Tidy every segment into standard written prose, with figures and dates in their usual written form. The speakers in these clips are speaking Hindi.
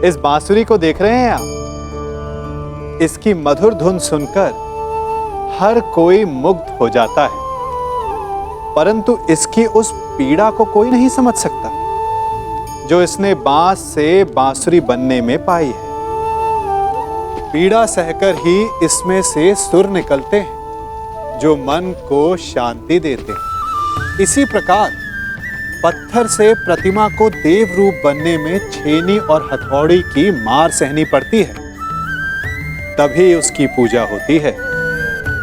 इस बांसुरी को देख रहे हैं आप? इसकी मधुर धुन सुनकर हर कोई मुग्ध हो जाता है, परंतु इसकी उस पीड़ा को कोई नहीं समझ सकता जो इसने बांस से बांसुरी बनने में पाई है। पीड़ा सहकर ही इसमें से सुर निकलते हैं जो मन को शांति देते हैं। इसी प्रकार पत्थर से प्रतिमा को देव रूप बनने में छेनी और हथौड़ी की मार सहनी पड़ती है, तभी उसकी पूजा होती है।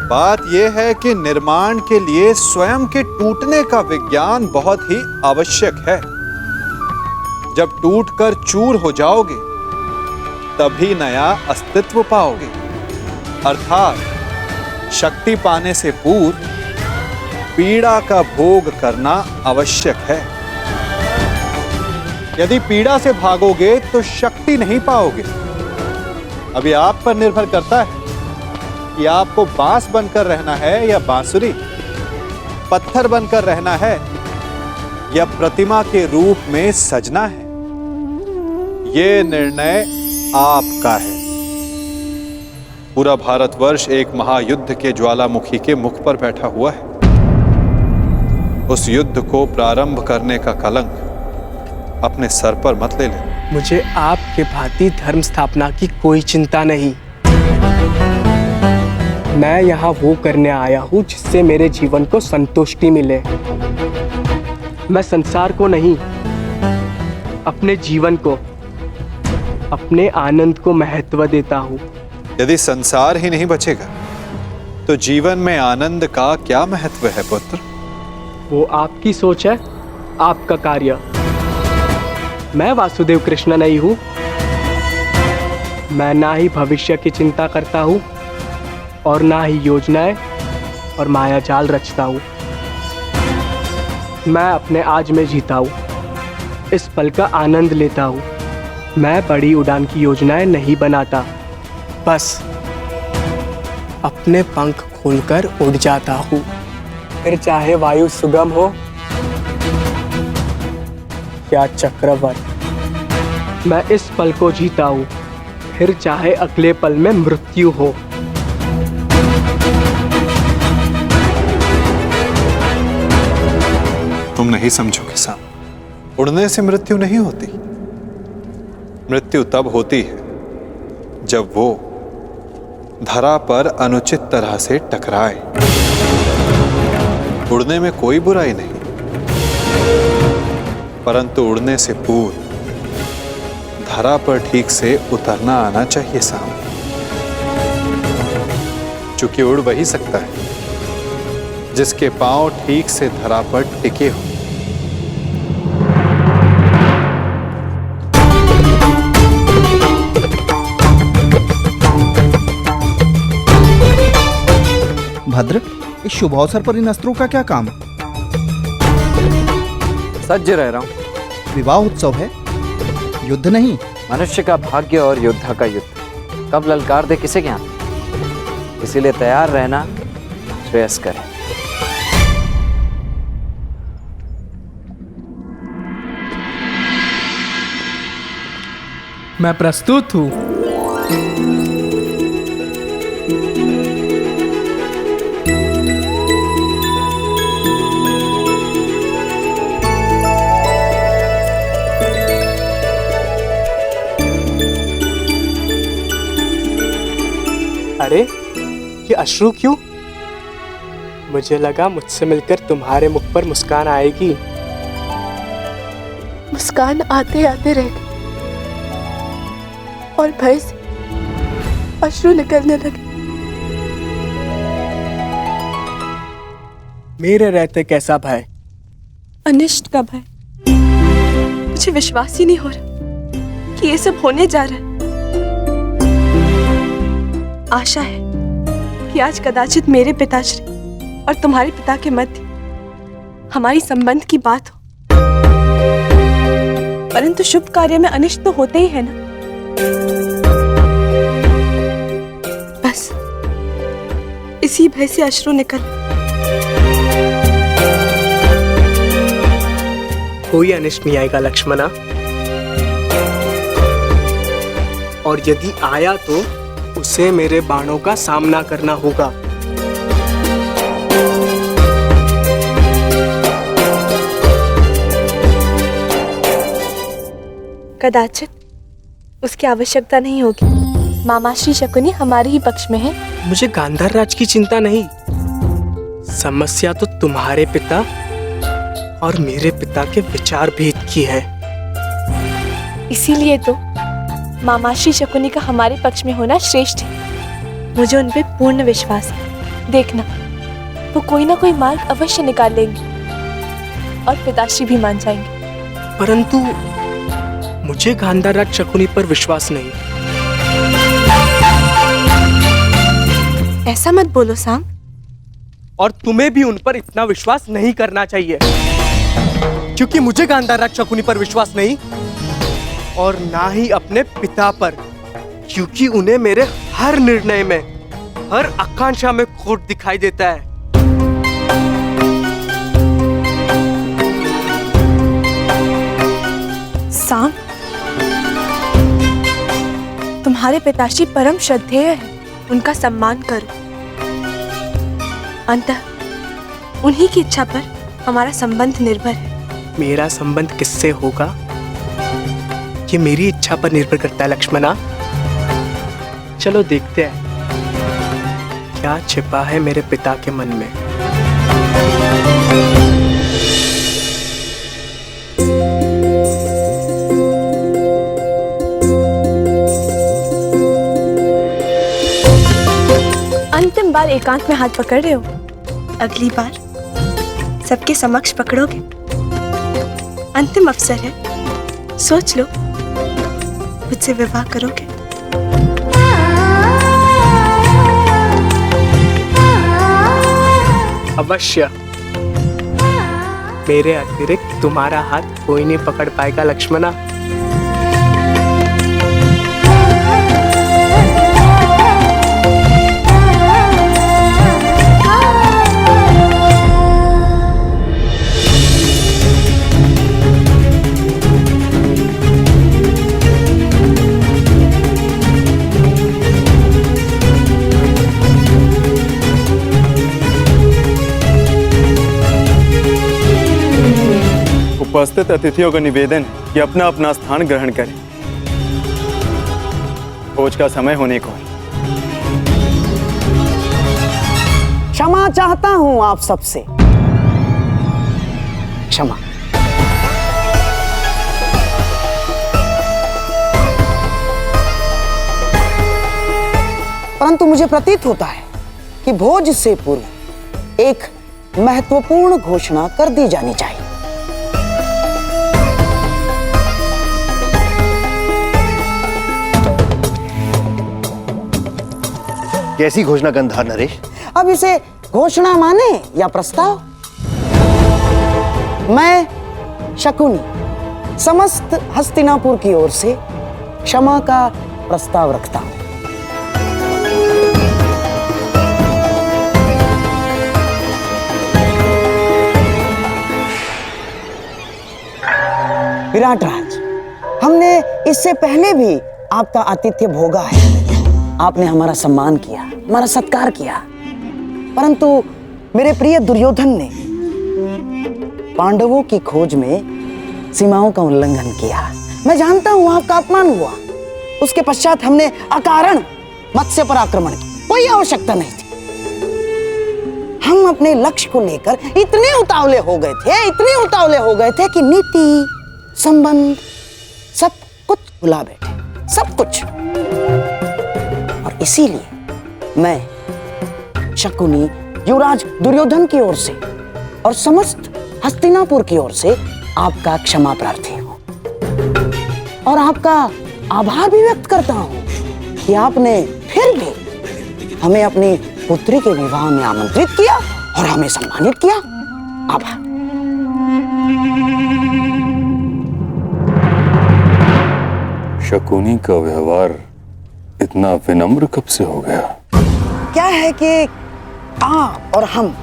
बात यह है कि निर्माण के लिए स्वयं के टूटने का विज्ञान बहुत ही आवश्यक है। जब टूटकर चूर हो जाओगे तभी नया अस्तित्व पाओगे, अर्थात शक्ति पाने से पूर्व पीड़ा का भोग करना आवश्यक है। यदि पीड़ा से भागोगे तो शक्ति नहीं पाओगे। अभी आप पर निर्भर करता है कि आपको बांस बनकर रहना है या बांसुरी, पत्थर बनकर रहना है या प्रतिमा के रूप में सजना है। यह निर्णय आपका है। पूरा भारतवर्ष एक महायुद्ध के ज्वालामुखी के मुख पर बैठा हुआ है। उस युद्ध को प्रारंभ करने का कलंक अपने सर पर मत ले ले। मुझे आपके भांति धर्म स्थापना की कोई चिंता नहीं। मैं यहाँ वो करने आया हूँ जिससे मेरे जीवन को संतुष्टि मिले। मैं संसार को नहीं, अपने जीवन को, अपने आनंद को महत्व देता हूँ। यदि संसार ही नहीं बचेगा तो जीवन में आनंद का क्या महत्व है पुत्र? वो आपकी सोच है, आपका कार्य। मैं वासुदेव कृष्ण नहीं हूँ। मैं ना ही भविष्य की चिंता करता हूँ और ना ही योजनाएं और माया जाल रचता हूँ। मैं अपने आज में जीता हूँ, इस पल का आनंद लेता हूँ। मैं बड़ी उड़ान की योजनाएं नहीं बनाता, बस अपने पंख खोलकर उड़ जाता हूँ। फिर चाहे वायु सुगम हो या चक्रवात, मैं इस पल को जीता हूँ। फिर चाहे अगले पल में मृत्यु हो। तुम नहीं समझोगे साम, उड़ने से मृत्यु नहीं होती। मृत्यु तब होती है जब वो धरा पर अनुचित तरह से टकराए। उड़ने में कोई बुराई नहीं, परंतु उड़ने से पूर्व धरा पर ठीक से उतरना आना चाहिए साम। चूंकि उड़ वही सकता है जिसके पांव ठीक से धरा पर टिके हो। भद्र, इस शुभ अवसर पर इन अस्त्रों का क्या काम? सज्ज रह रहा हूं। विवाह उत्सव है, युद्ध नहीं। मनुष्य का भाग्य और योद्धा का युद्ध कब ललकार दे किसे ज्ञान, इसीलिए तैयार रहना श्रेयस्कर है। मैं प्रस्तुत हूँ। अरे ये अश्रु क्यों? मुझे लगा मुझसे मिलकर तुम्हारे मुख पर मुस्कान आएगी। मुस्कान आते आते रह गई और भय से अश्रु निकलने लगे। मेरे रहते कैसा भय? अनिष्ट का भय। मुझे विश्वास ही नहीं हो रहा कि ये सब होने जा रहा है। आशा है कि आज कदाचित मेरे पिताश्री और तुम्हारे पिता के मध्य हमारी संबंध की बात हो, परंतु शुभ कार्य में अनिष्ट तो होते ही है ना। बस इसी भय से अश्रु निकल। कोई अनिष्ट नहीं आएगा लक्ष्मणा। और यदि आया तो उसे मेरे बाणों का सामना करना होगा। कदाचित उसकी आवश्यकता नहीं होगी। मामाश्री शकुनी हमारे ही पक्ष में है। मुझे गांधार राज की चिंता नहीं, समस्या तो तुम्हारे पिता और मेरे पिता के विचार भेद की है। इसीलिए तो मामाश्री शकुनी का हमारे पक्ष में होना श्रेष्ठ है। मुझे उन पे पूर्ण विश्वास है। देखना, वो कोई ना कोई मार्ग अवश्य निकाल लेंगे और पिताश्री भी मान जाएंगे। परंतु मुझे गांधार राज शकुनी पर विश्वास नहीं। ऐसा मत बोलो साम। और तुम्हें भी उन पर इतना विश्वास नहीं करना चाहिए, क्योंकि मुझे गांधार राज शकुनी पर विश्वास नहीं और ना ही अपने पिता पर, क्योंकि उन्हें मेरे हर निर्णय में, हर आकांक्षा में खोट दिखाई देता है। साम, तुम्हारे पिताश्री परम श्रद्धेय है, उनका सम्मान करो। अंततः उन्हीं की इच्छा पर हमारा संबंध निर्भर है। मेरा संबंध किससे होगा ये मेरी इच्छा पर निर्भर करता है लक्ष्मणा। चलो देखते हैं क्या छिपा है मेरे पिता के मन में। अंतिम बार एकांत में हाथ पकड़ रहे हो, अगली बार सबके समक्ष पकड़ोगे। अंतिम अवसर है, सोच लो, मुझसे विवाह करोगे? अवश्य। मेरे अतिरिक्त तुम्हारा हाथ कोई नहीं पकड़ पाएगा लक्ष्मणा। उपस्थित अतिथियों का निवेदन है कि अपना अपना स्थान ग्रहण करें। भोज का समय होने को है। क्षमा चाहता हूं आप सबसे, क्षमा। परंतु मुझे प्रतीत होता है कि भोज से पूर्व एक महत्वपूर्ण घोषणा कर दी जानी चाहिए। कैसी घोषणा गंधार नरेश? अब इसे घोषणा माने या प्रस्ताव? मैं शकुनी समस्त हस्तिनापुर की ओर से क्षमा का प्रस्ताव रखता हूं। विराट राज, हमने इससे पहले भी आपका आतिथ्य भोगा है। आपने हमारा सम्मान किया, हमारा सत्कार किया, परंतु मेरे प्रिय दुर्योधन ने पांडवों की खोज में सीमाओं का उल्लंघन किया। मैं जानता हूं आपका अपमान हुआ। उसके पश्चात हमने अकारण मत्स्य पर आक्रमण किया, कोई आवश्यकता नहीं थी। हम अपने लक्ष्य को लेकर इतने उतावले हो गए थे कि नीति, संबंध, सब कुछ भुला बैठे, सब कुछ। और इसीलिए मैं शकुनी युवराज दुर्योधन की ओर से और समस्त हस्तिनापुर की ओर से आपका क्षमा प्रार्थी हूं और आपका आभार भी व्यक्त करता हूं कि आपने फिर भी हमें अपनी पुत्री के विवाह में आमंत्रित किया और हमें सम्मानित किया। आभार। शकुनी का व्यवहार इतना विनम्र कब से हो गया? क्या है कि आप और हम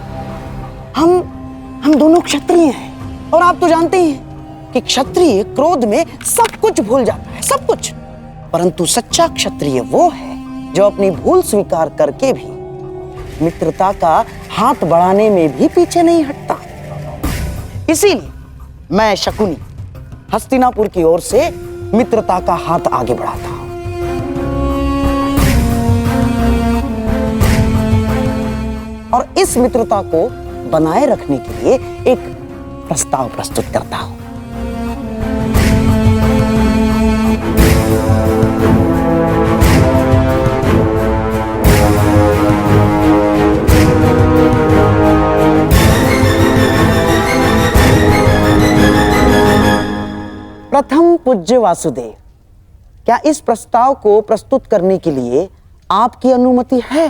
दोनों क्षत्रिय हैं और आप तो जानते हैं कि क्षत्रिय क्रोध में सब कुछ भूल जाता है, सब कुछ। परंतु सच्चा क्षत्रिय वो है जो अपनी भूल स्वीकार करके भी मित्रता का हाथ बढ़ाने में भी पीछे नहीं हटता। इसीलिए मैं शकुनी हस्तिनापुर की ओर से मित्रता का हाथ आगे बढ़ाता हूं। और इस मित्रता को बनाए रखने के लिए एक प्रस्ताव प्रस्तुत करता हूं। प्रथम पूज्य वासुदेव, क्या इस प्रस्ताव को प्रस्तुत करने के लिए आपकी अनुमति है?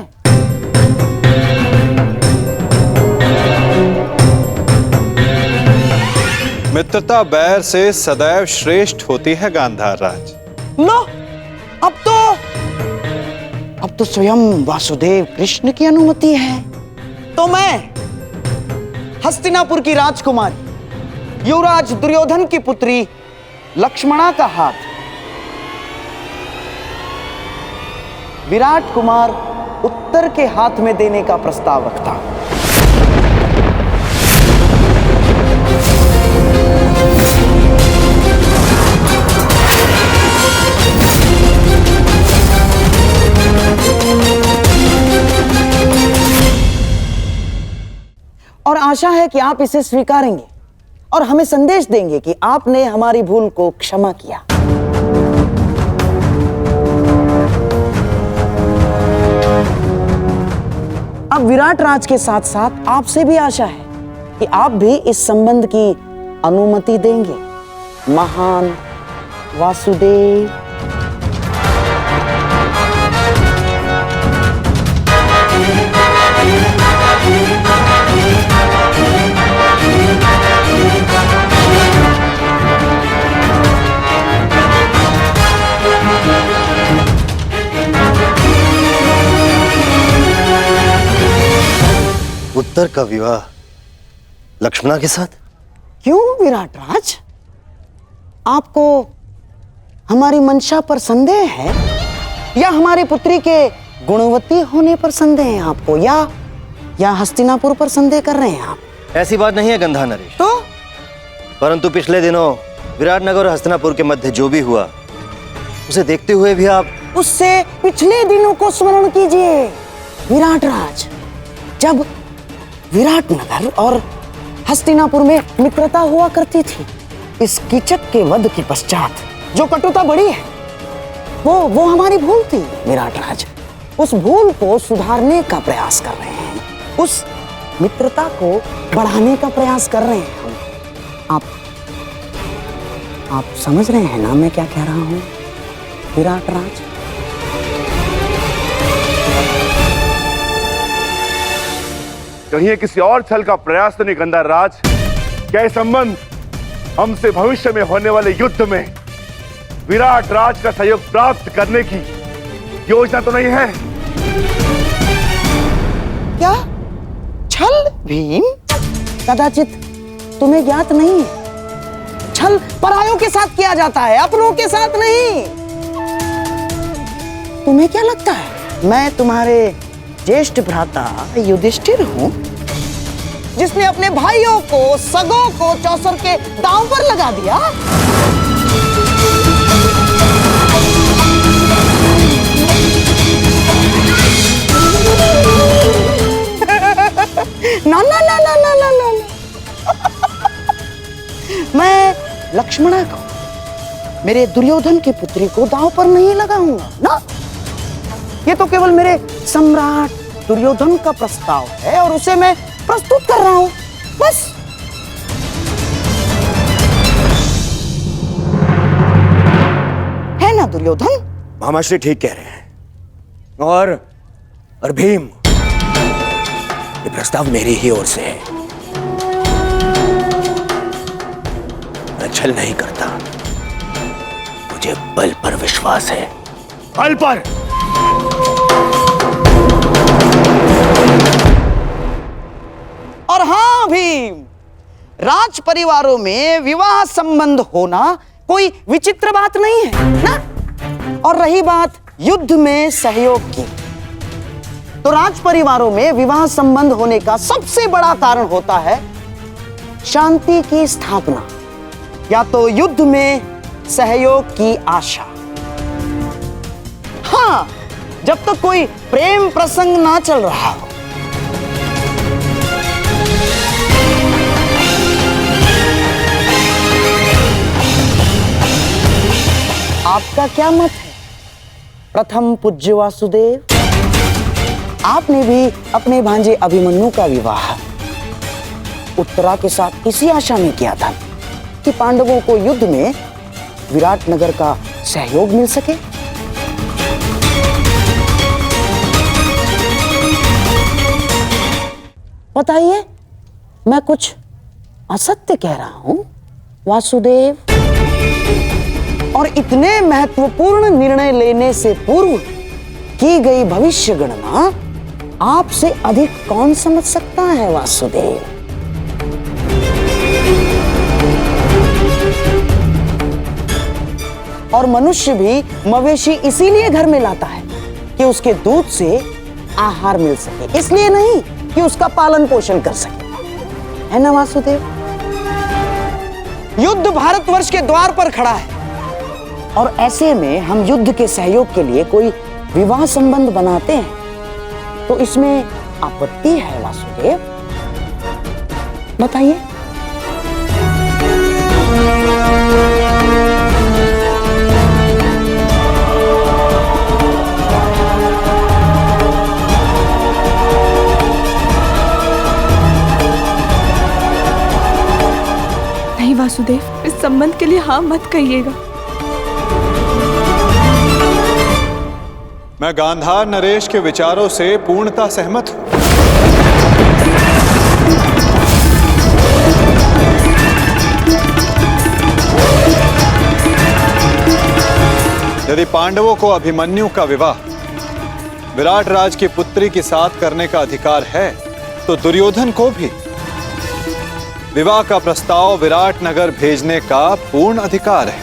मित्रता बैर से सदैव श्रेष्ठ होती है गांधार राज। लो, अब तो स्वयं वासुदेव कृष्ण की अनुमति है। तो मैं हस्तिनापुर की राजकुमारी युवराज दुर्योधन की पुत्री लक्ष्मणा का हाथ विराट कुमार उत्तर के हाथ में देने का प्रस्ताव रखता हूं। और आशा है कि आप इसे स्वीकारेंगे और हमें संदेश देंगे कि आपने हमारी भूल को क्षमा किया। अब विराट राज के साथ साथ आपसे भी आशा है कि आप भी इस संबंध की अनुमति देंगे। महान वासुदेव। उत्तर का विवाह लक्ष्मणा के साथ? क्यों विराट राज, आपको हमारी मंशा पर संदेह है या हमारी पुत्री के गुणवती होने पर संदेह है आपको, या हस्तिनापुर पर संदेह कर रहे हैं आप? ऐसी बात नहीं है गंधार नरेश। तो परंतु पिछले दिनों विराटनगर और हस्तिनापुर के मध्य जो भी हुआ उसे देखते हुए भी आप उससे पिछले दिनों को स्मरण कीजिए विराट राज, जब विराटनगर और हस्तिनापुर में मित्रता हुआ करती थी। इस कीचक के वध के पश्चात जो कटुता बढ़ी है वो हमारी भूल थी विराट राज। उस भूल को सुधारने का प्रयास कर रहे हैं, उस मित्रता को बढ़ाने का प्रयास कर रहे हैं हम। आप समझ रहे हैं ना मैं क्या कह रहा हूं विराट राज? कहीं ये किसी और छल का प्रयास तो नहीं गंधार राज? क्या ये संबंध हमसे भविष्य में होने वाले युद्ध में विराट राज का सहयोग प्राप्त करने की योजना तो नहीं है? क्या छल भीम? कदाचित तुम्हें ज्ञात नहीं है, छल परायों के साथ किया जाता है, अपनों के साथ नहीं। तुम्हें क्या लगता है मैं तुम्हारे ज्येष्ठ भ्राता युधिष्ठिर हूं, जिसने अपने भाइयों को सगों को चौसर के दांव पर लगा दिया? ना ना ना ना ना ना ना मैं लक्ष्मणा को, मेरे दुर्योधन की पुत्री को दांव पर नहीं लगाऊंगा ना। ये तो केवल मेरे सम्राट दुर्योधन का प्रस्ताव है और उसे मैं प्रस्तुत कर रहा हूं, बस। है ना दुर्योधन? महामाश्री ठीक कह रहे हैं। और भीम, ये प्रस्ताव मेरी ही ओर से है। मैं छल नहीं करता, मुझे बल पर विश्वास है। बल पर। और हाँ भीम, राज परिवारों में विवाह संबंध होना कोई विचित्र बात नहीं है ना। और रही बात युद्ध में सहयोग की, तो राज परिवारों में विवाह संबंध होने का सबसे बड़ा कारण होता है शांति की स्थापना या तो युद्ध में सहयोग की आशा। हाँ, जब तक कोई प्रेम प्रसंग ना चल रहा हो। आपका क्या मत है प्रथम पूज्य वासुदेव? आपने भी अपने भांजे अभिमन्यु का विवाह उत्तरा के साथ इसी आशा में किया था कि पांडवों को युद्ध में विराटनगर का सहयोग मिल सके। बताइए, मैं कुछ असत्य कह रहा हूं वासुदेव? और इतने महत्वपूर्ण निर्णय लेने से पूर्व की गई भविष्य गणना आपसे अधिक कौन समझ सकता है वासुदेव? और मनुष्य भी मवेशी इसीलिए घर में लाता है कि उसके दूध से आहार मिल सके, इसलिए नहीं कि उसका पालन पोषण कर सके, है ना वासुदेव? युद्ध भारतवर्ष के द्वार पर खड़ा है और ऐसे में हम युद्ध के सहयोग के लिए कोई विवाह संबंध बनाते हैं तो इसमें आपत्ति है वासुदेव? बताइए। नहीं वासुदेव, इस संबंध के लिए हाँ मत कहिएगा। मैं गांधार नरेश के विचारों से पूर्णतः सहमत हूं। यदि पांडवों को अभिमन्यु का विवाह विराट राज की पुत्री के साथ करने का अधिकार है, तो दुर्योधन को भी विवाह का प्रस्ताव विराट नगर भेजने का पूर्ण अधिकार है।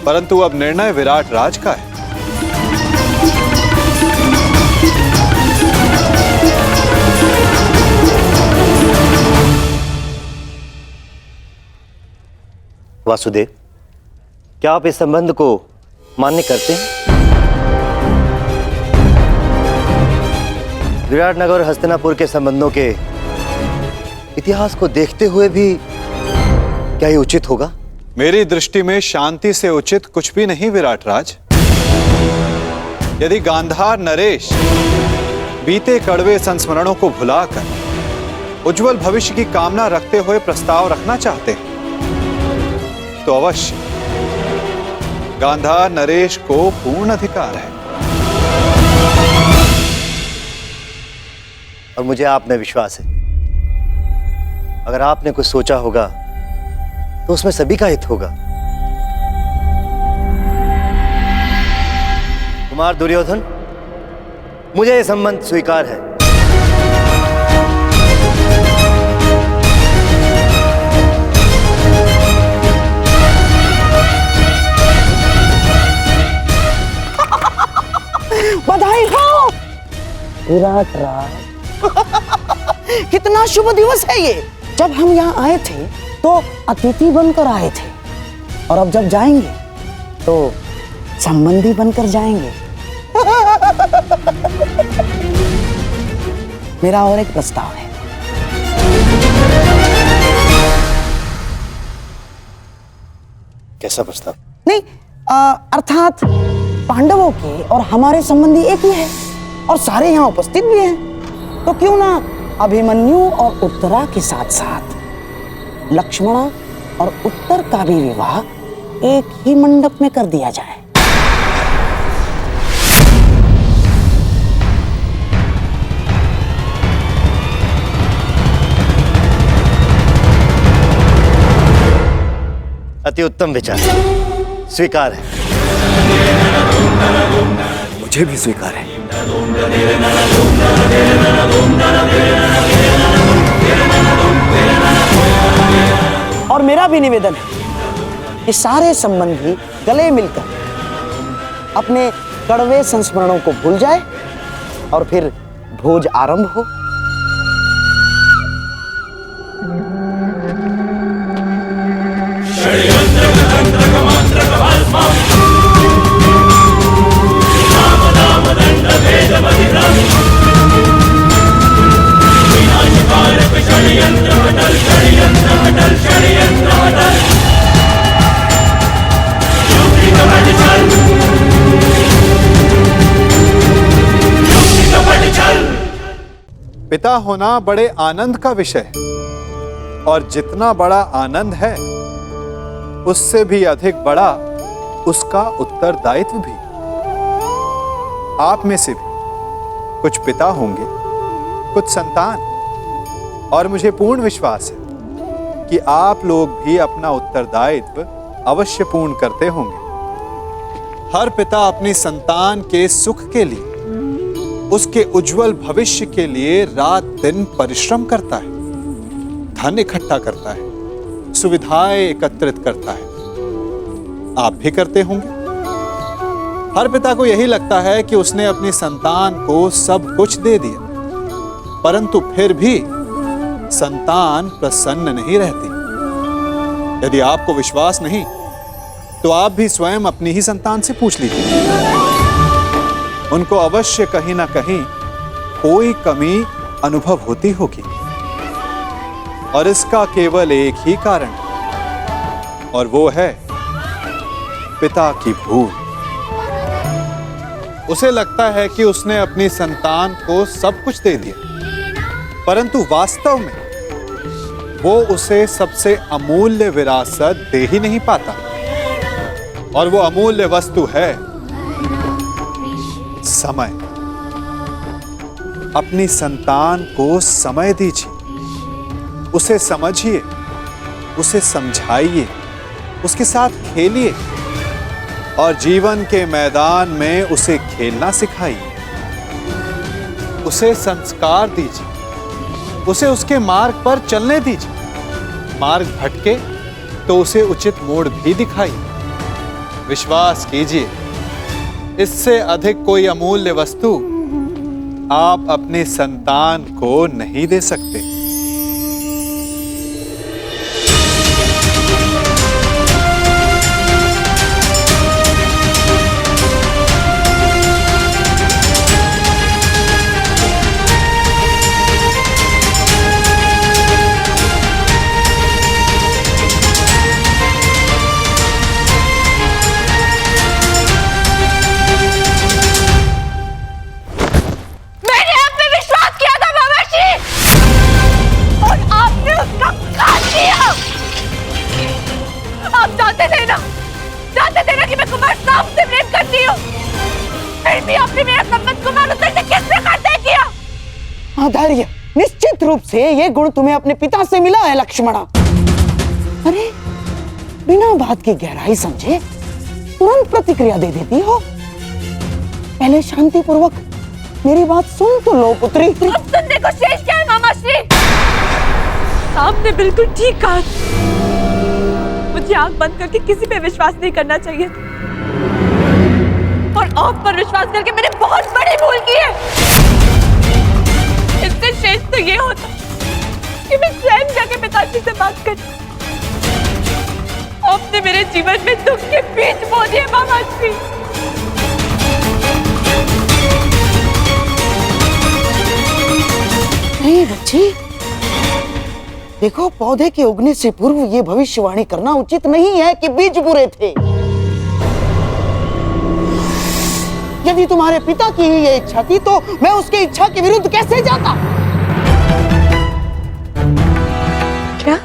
परंतु अब निर्णय विराट राज का है। वासुदेव, क्या आप इस संबंध को मान्य करते हैं? विराटनगर और हस्तिनापुर के संबंधों के इतिहास को देखते हुए भी क्या ये उचित होगा? मेरी दृष्टि में शांति से उचित कुछ भी नहीं विराट राज। यदि गांधार नरेश बीते कड़वे संस्मरणों को भुलाकर उज्जवल भविष्य की कामना रखते हुए प्रस्ताव रखना चाहते हैं तो अवश्य गांधार नरेश को पूर्ण अधिकार है। और मुझे आप में विश्वास है, अगर आपने कुछ सोचा होगा तो उसमें सभी का हित होगा। कुमार दुर्योधन, मुझे यह संबंध स्वीकार है। बधाई हो विराट राज। कितना शुभ दिवस है ये। जब हम यहाँ आए थे तो अतिथि बनकर आए थे और अब जब जाएंगे तो संबंधी बनकर जाएंगे। मेरा और एक प्रस्ताव है। कैसा प्रस्ताव? नहीं, अर्थात पांडवों के और हमारे संबंधी एक ही है और सारे यहाँ उपस्थित भी हैं, तो क्यों ना अभिमन्यु और उत्तरा के साथ साथ लक्ष्मणा और उत्तर का भी विवाह एक ही मंडप में कर दिया जाए। अति उत्तम विचार, स्वीकार है। मुझे भी स्वीकार है। और मेरा भी निवेदन है कि सारे संबंधी गले मिलकर अपने कड़वे संस्मरणों को भूल जाए और फिर भोज आरंभ हो। पिता होना बड़े आनंद का विषय है, और जितना बड़ा आनंद है उससे भी अधिक बड़ा उसका उत्तरदायित्व भी। आप में से भी कुछ पिता होंगे, कुछ संतान, और मुझे पूर्ण विश्वास है कि आप लोग भी अपना उत्तरदायित्व अवश्य पूर्ण करते होंगे। हर पिता अपनी संतान के सुख के लिए, उसके उज्जवल भविष्य के लिए रात दिन परिश्रम करता है, धन इकट्ठा करता है, सुविधाएं एकत्रित करता है। आप भी करते होंगे। हर पिता को यही लगता है कि उसने अपनी संतान को सब कुछ दे दिया, परंतु फिर भी संतान प्रसन्न नहीं रहती। यदि आपको विश्वास नहीं तो आप भी स्वयं अपनी ही संतान से पूछ लीजिए। उनको अवश्य कहीं ना कहीं कोई कमी अनुभव होती होगी, और इसका केवल एक ही कारण है, और वो है पिता की भूल। उसे लगता है कि उसने अपनी संतान को सब कुछ दे दिया, परंतु वास्तव में वो उसे सबसे अमूल्य विरासत दे ही नहीं पाता, और वो अमूल्य वस्तु है समय। अपनी संतान को समय दीजिए, उसे समझिए, उसे समझाइए, उसके साथ खेलिए, और जीवन के मैदान में उसे खेलना सिखाइए। उसे संस्कार दीजिए, उसे उसके मार्ग पर चलने दीजिए। मार्ग भटके तो उसे उचित मोड़ भी दिखाइए। विश्वास कीजिए, इससे अधिक कोई अमूल्य वस्तु आप अपने संतान को नहीं दे सकते। धैर्य, निश्चित रूप से ये गुण तुम्हें अपने पिता से मिला है लक्ष्मणा। अरे बिना बात की गहराई समझे तुरंत प्रतिक्रिया दे देती हो। पहले शांति पूर्वक मेरी बात सुन तो लो पुत्री। अब सुनने को शेष क्या है मामा श्री? आपने बिल्कुल ठीक कहा। मुझे आंख बंद करके किसी पे विश्वास नहीं करना चाहिए, और आप पर विश्वास करके मैंने बहुत बड़ी भूल की है। इससे शेष तो ये होता कि मैं स्वयं जाके पिताजी से बात कर। आपने मेरे जीवन में दुख के बीज बो दिए मामा श्री। नहीं बच्ची, देखो पौधे के उगने से पूर्व ये भविष्यवाणी करना उचित नहीं है कि बीज बुरे थे। यदि तुम्हारे पिता की ही ये इच्छा थी तो मैं उसकी इच्छा के विरुद्ध कैसे जाता? क्या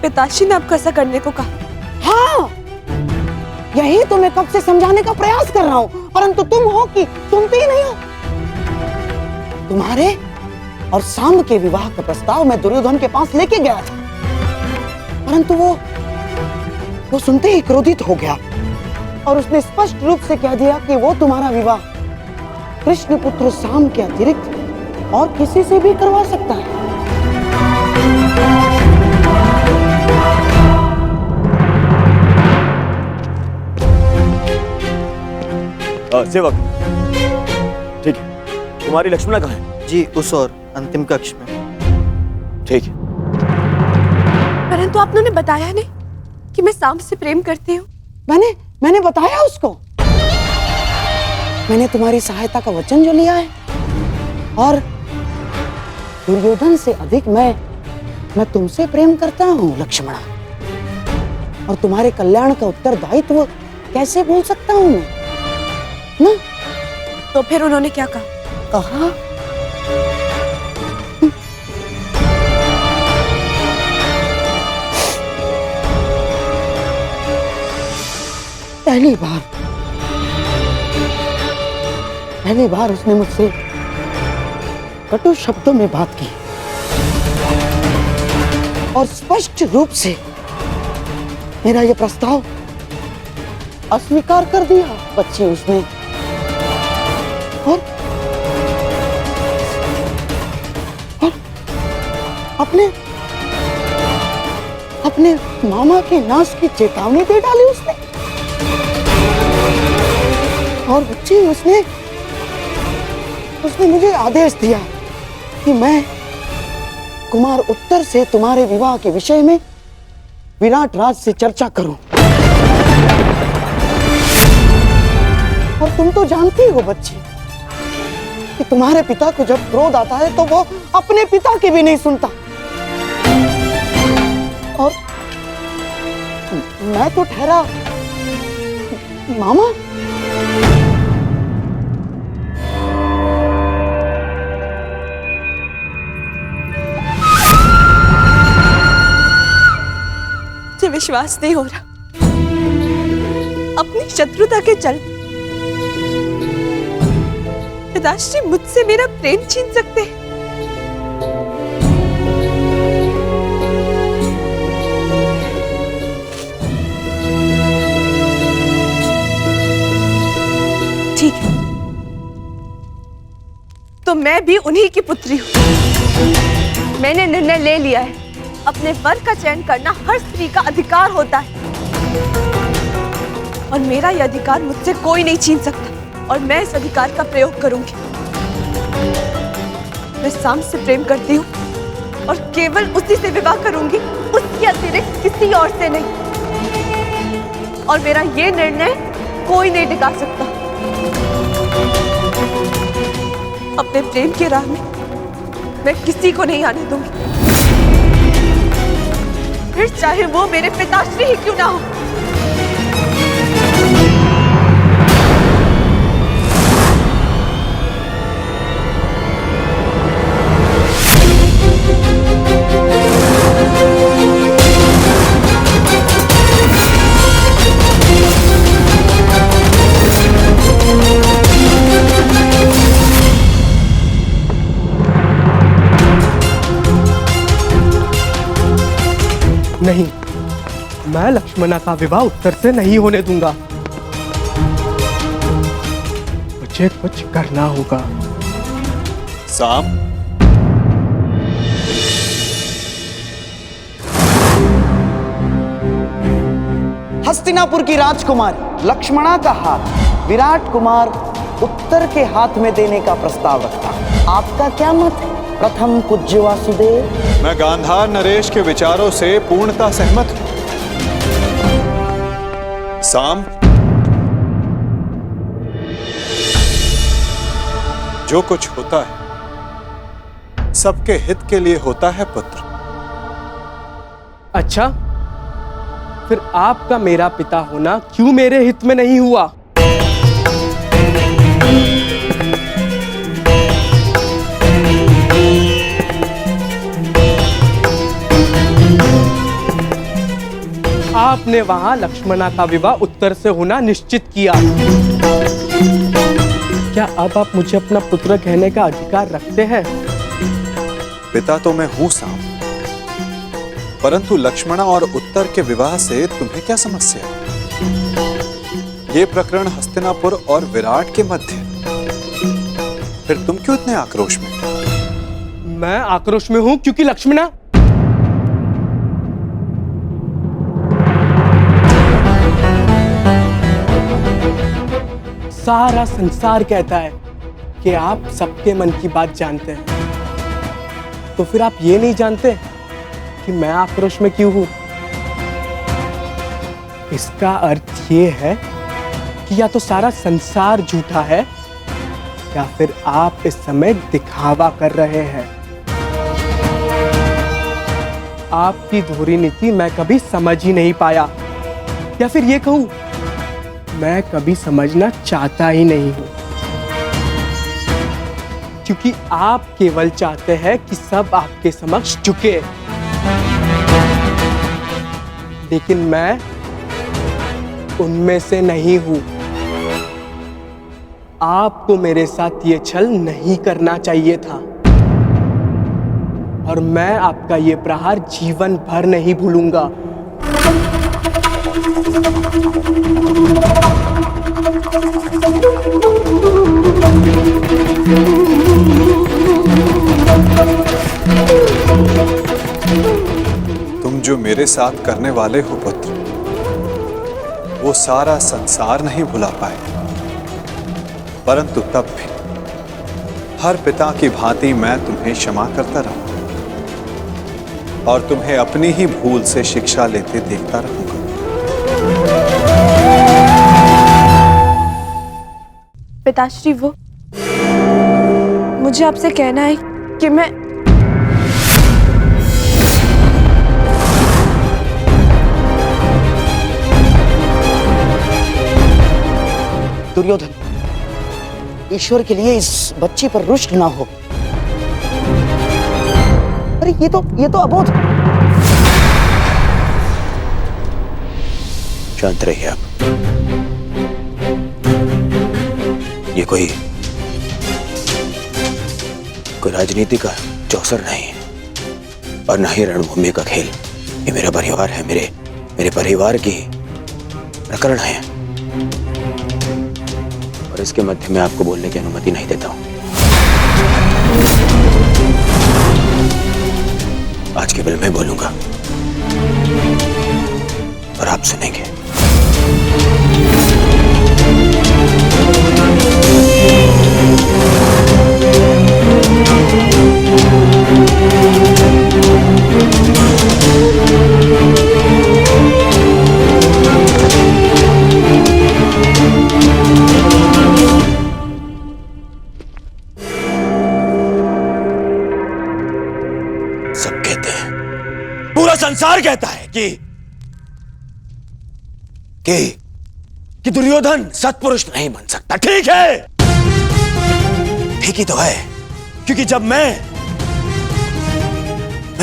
पिताश्री ने आपको ऐसा करने को कहा? हाँ, यही तो मैं कब से समझाने का प्रयास कर रहा हूँ, परंतु तुम हो कि सुनते ही नहीं हो। तुम्हारे और सांब के विवाह का प्रस्ताव मैं दुर्योधन के पास लेके गया था, परंतु वो सुनते ही क्रोधित हो गया और उसने स्पष्ट रूप से कह दिया कि वो तुम्हारा विवाह कृष्ण पुत्र सांब के अतिरिक्त और किसी से भी करवा सकता है। सेवक, ठीक है, तुम्हारी लक्ष्मणा कहाँ है? जी उस और अंतिम कक्ष में। ठीक है। परंतु आपने उन्हें बताया नहीं कि मैं सांब से प्रेम करती हूँ। मैंने बताया उसको। मैंने तुम्हारी सहायता का वचन जो लिया है, और दुर्योधन से अधिक मैं तुमसे प्रेम करता हूँ लक्ष्मणा, और तुम्हारे कल्याण का उत्तरदायित्व कैसे भूल सकता हूँ मैं ना? तो फिर उन्होंने क्या कहा? कहा पहली बार उसने मुझसे कटु शब्दों में बात की और स्पष्ट रूप से मेरा यह प्रस्ताव अस्वीकार कर दिया बच्ची उसने। और अपने मामा के नाश की चेतावनी दे डाली उसने। और बच्ची उसने मुझे आदेश दिया कि मैं कुमार उत्तर से तुम्हारे विवाह के विषय में विराट राज से चर्चा करूं। और तुम तो जानती हो बच्ची कि तुम्हारे पिता को जब क्रोध आता है तो वो अपने पिता की भी नहीं सुनता। और मैं तो ठहरा मामा। मुझे विश्वास नहीं हो रहा अपनी शत्रुता के चलते पिताश्री मुझसे मेरा प्रेम छीन सकते हैं। ठीक है, तो मैं भी उन्हीं की पुत्री हूं। मैंने निर्णय ले लिया है, अपने वर का चयन करना हर स्त्री का अधिकार होता है, और मेरा यह अधिकार मुझसे कोई नहीं छीन सकता, और मैं इस अधिकार का प्रयोग करूंगी। मैं सांब से प्रेम करती हूँ और केवल उसी से विवाह करूंगी, उसके अतिरिक्त किसी और से नहीं। और मेरा ये निर्णय कोई नहीं टिका सकता। अपने प्रेम के राह में मैं किसी को नहीं आने दूंगी, फिर चाहे वो मेरे पिताश्री ही क्यों ना हो। नहीं, मैं लक्ष्मणा का विवाह उत्तर से नहीं होने दूंगा। मुझे कुछ करना होगा। सांब, हस्तिनापुर की राजकुमारी लक्ष्मणा का हाथ विराट कुमार उत्तर के हाथ में देने का प्रस्ताव रखता। आपका क्या मत है प्रथम पूज्य वासुदेव? मैं गांधार नरेश के विचारों से पूर्णतः सहमत हूं। सांब, जो कुछ होता है सबके हित के लिए होता है पुत्र। अच्छा, फिर आपका मेरा पिता होना क्यों मेरे हित में नहीं हुआ? आपने वहां लक्ष्मणा का विवाह उत्तर से होना निश्चित किया। क्या अब आप मुझे अपना पुत्र कहने का अधिकार रखते हैं? पिता तो मैं हूं सांब, परंतु लक्ष्मणा और उत्तर के विवाह से तुम्हें क्या समस्या? ये प्रकरण हस्तिनापुर और विराट के मध्य, फिर तुम क्यों इतने आक्रोश में? मैं आक्रोश में हूं क्योंकि लक्ष्मणा सारा संसार कहता है कि आप सबके मन की बात जानते हैं, तो फिर आप ये नहीं जानते कि मैं आक्रोश में क्यों हूं? इसका अर्थ ये है कि या तो सारा संसार झूठा है या फिर आप इस समय दिखावा कर रहे हैं। आपकी धोरी नीति मैं कभी समझ ही नहीं पाया, या फिर ये कहूं मैं कभी समझना चाहता ही नहीं हूं, क्योंकि आप केवल चाहते हैं कि सब आपके समक्ष झुके। लेकिन मैं उनमें से नहीं हूं। आपको मेरे साथ ये छल नहीं करना चाहिए था, और मैं आपका ये प्रहार जीवन भर नहीं भूलूंगा। तुम जो मेरे साथ करने वाले हो पुत्र, वो सारा संसार नहीं भुला पाए, परंतु तब भी हर पिता की भांति मैं तुम्हें क्षमा करता रहूंगा और तुम्हें अपनी ही भूल से शिक्षा लेते देखता रहूंगा। पिताश्री, वो मुझे आपसे कहना है कि मैं दुर्योधन, ईश्वर के लिए इस बच्ची पर रुष्ट ना हो। अरे ये तो अबोध। शांत रहिए आप। ये कोई राजनीति का चौसर नहीं है और ना ही रणभूमि का खेल। ये मेरा परिवार है, मेरे परिवार की प्रकरण है, और इसके मध्य में आपको बोलने की अनुमति नहीं देता हूं। आज केवल मैं बोलूंगा और आप सुनेंगे। सब कहते हैं, पूरा संसार कहता है कि दुर्योधन सत्पुरुष नहीं बन सकता। ठीक है, ठीक ही तो है, क्योंकि जब मैं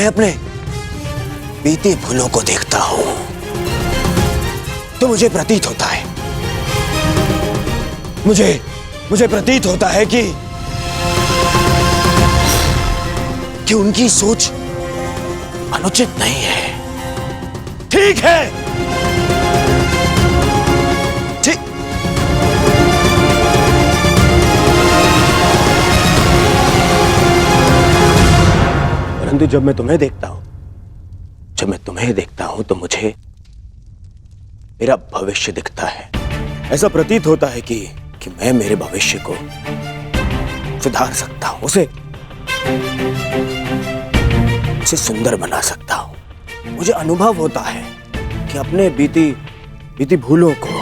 अपने बीती भूलों को देखता हूं तो मुझे प्रतीत होता है मुझे प्रतीत होता है कि उनकी सोच अनुचित नहीं है। ठीक है, ठीक। परंतु जब मैं तुम्हें देखता हूं तो मुझे मेरा भविष्य दिखता है। ऐसा प्रतीत होता है कि मैं मेरे भविष्य को सुधार सकता हूं, उसे सुंदर बना सकता हूं। मुझे अनुभव होता है कि अपने बीती भूलों को,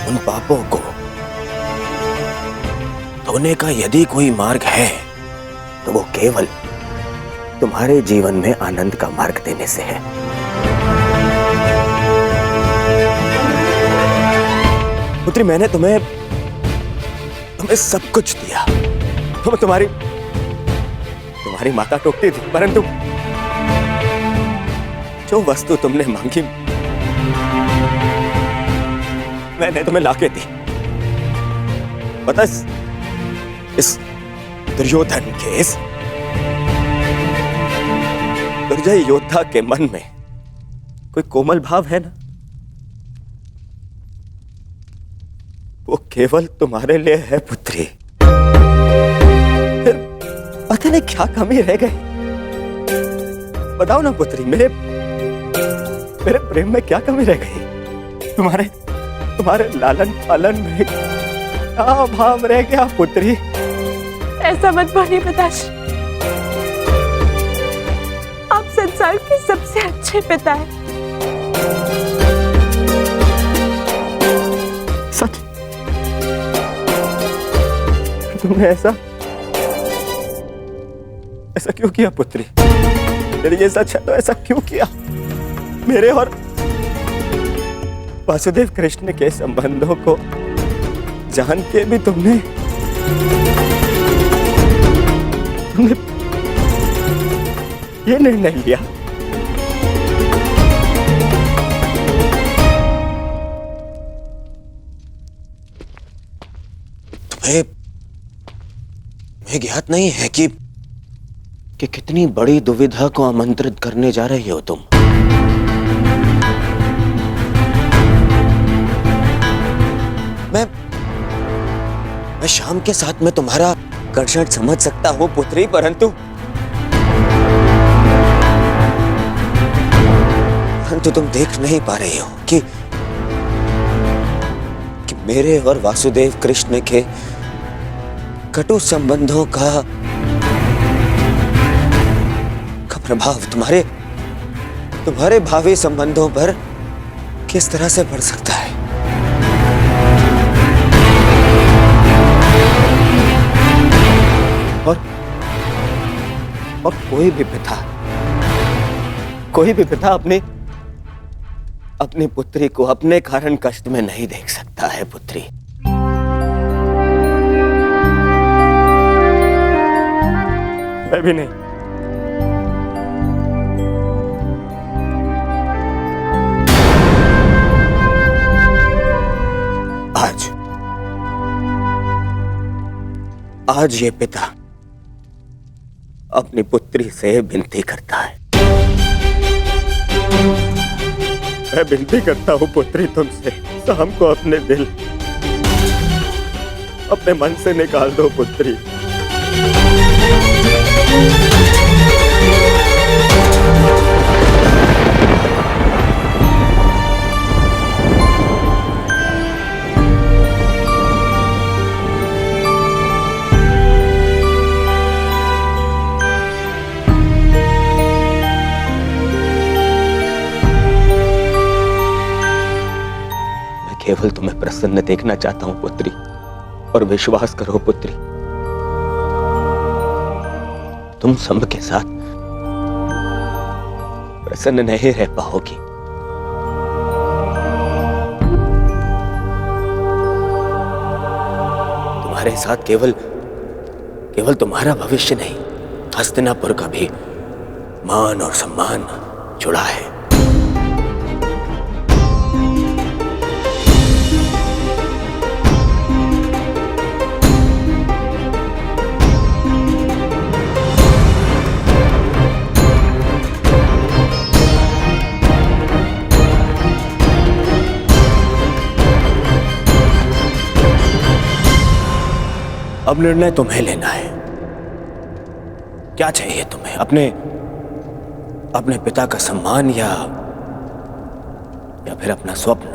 उन पापों को धोने का यदि कोई मार्ग है तो वो केवल तुम्हारे जीवन में आनंद का मार्ग देने से है। पुत्री, मैंने तुम्हें सब कुछ दिया। तुम्हारी माता टोकती थी, परंतु जो वस्तु तुमने मांगी मैंने तुम्हें लाके दी। पता, इस दुर्योधन के, इस दुर्जय योद्धा के मन में कोई कोमल भाव है ना, वो केवल तुम्हारे लिए है पुत्री। फिर पता नहीं क्या कमी रह गई, बताओ ना पुत्री, मेरे प्रेम में क्या कमी रह गई? तुम्हारे लालन पालन में क्या भाव रह गया पुत्री? ऐसा मत बोलिए पिताश्री, आप संसार के सबसे अच्छे पिता हैं। सच? तुमने ऐसा क्यों किया पुत्री? यदि ये सच है तो ऐसा क्यों किया? मेरे और वासुदेव कृष्ण के संबंधों को जान के भी तुमने ये निर्णय लिया। तुम्हें ज्ञात नहीं है कि कितनी बड़ी दुविधा को आमंत्रित करने जा रही हो तुम? मैं शाम के साथ में तुम्हारा कर्षण समझ सकता हूं पुत्री, परंतु तुम देख नहीं पा रही हो कि मेरे और वासुदेव कृष्ण के कटु संबंधों का प्रभाव तुम्हारे भावी संबंधों पर किस तरह से पड़ सकता है। और कोई भी पिता अपनी पुत्री को अपने कारण कष्ट में नहीं देख सकता है पुत्री। मैं भी नहीं। आज ये पिता अपनी पुत्री से विनती करता है। मैं विनती करता हूं पुत्री तुमसे, शाम को अपने दिल अपने मन से निकाल दो पुत्री। केवल तुम्हें प्रसन्न देखना चाहता हूं पुत्री, और विश्वास करो पुत्री, तुम सब के साथ प्रसन्न नहीं रह पाओगी। तुम्हारे साथ केवल तुम्हारा भविष्य नहीं, हस्तिनापुर का भी मान और सम्मान जुड़ा है। अब निर्णय तुम्हें लेना है। क्या चाहिए तुम्हें? अपने पिता का सम्मान या फिर अपना स्वप्न?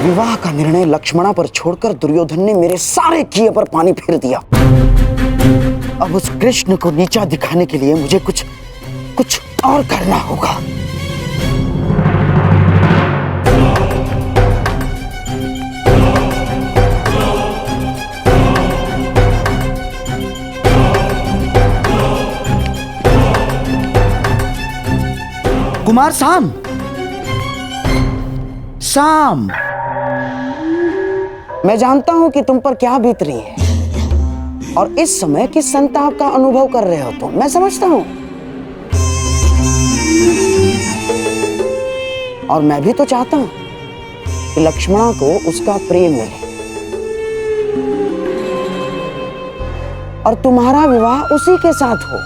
विवाह का निर्णय लक्ष्मणा पर छोड़कर दुर्योधन ने मेरे सारे किए पर पानी फेर दिया। अब उस कृष्ण को नीचा दिखाने के लिए मुझे कुछ और करना होगा। कुमार साम, मैं जानता हूं कि तुम पर क्या बीत रही है और इस समय किस संताप का अनुभव कर रहे हो तुम। मैं समझता हूं, और मैं भी तो चाहता हूं कि लक्ष्मणा को उसका प्रेम मिले और तुम्हारा विवाह उसी के साथ हो।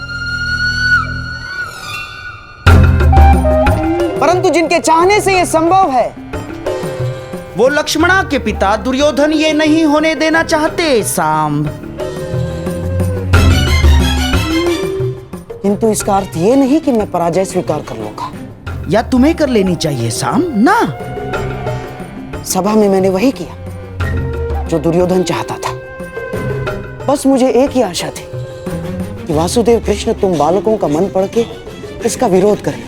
परंतु जिनके चाहने से यह संभव है, वो लक्ष्मणा के पिता दुर्योधन ये नहीं होने देना चाहते। सांब, किंतु इसका अर्थ ये नहीं कि मैं पराजय स्वीकार कर लूंगा। या तुम्हें कर लेनी चाहिए साम ना। सभा में मैंने वही किया जो दुर्योधन चाहता था। बस मुझे एक ही आशा थी कि वासुदेव कृष्ण तुम बालकों का मन पढ़ के इसका विरोध करें,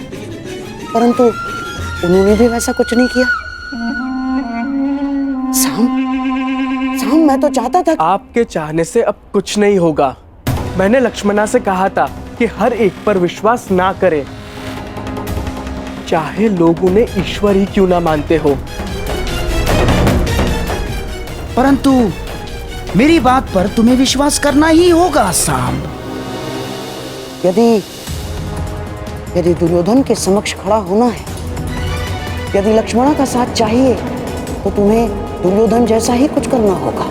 परंतु उन्होंने भी वैसा कुछ नहीं किया। साम, मैं तो चाहता था। आपके चाहने से अब कुछ नहीं होगा। मैंने लक्ष्मणा से कहा था कि हर एक पर विश्वास ना करे, चाहे लोग उन्हें ईश्वर ही क्यों ना मानते हो। परंतु मेरी बात पर तुम्हें विश्वास करना ही होगा साम। यदि दुर्योधन के समक्ष खड़ा होना है, यदि लक्ष्मणा का साथ चाहिए, तो तुम्हें दुर्योधन जैसा ही कुछ करना होगा।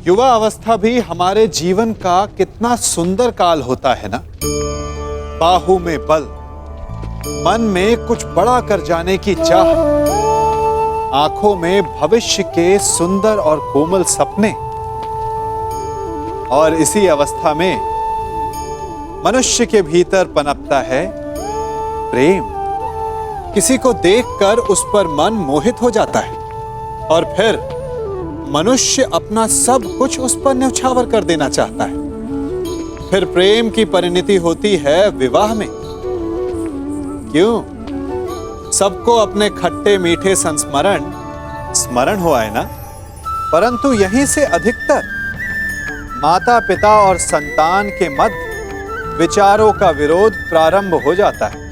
युवा अवस्था भी हमारे जीवन का कितना सुंदर काल होता है ना। बाहु में बल, मन में कुछ बड़ा कर जाने की चाह, आंखों में भविष्य के सुंदर और कोमल सपने। और इसी अवस्था में मनुष्य के भीतर पनपता है प्रेम। किसी को देखकर उस पर मन मोहित हो जाता है और फिर मनुष्य अपना सब कुछ उस पर न्यौछावर कर देना चाहता है। फिर प्रेम की परिणति होती है विवाह में। क्यों? सबको अपने खट्टे मीठे संस्मरण स्मरण हुआ है ना। परंतु यहीं से अधिकतर माता पिता और संतान के मध्य विचारों का विरोध प्रारंभ हो जाता है।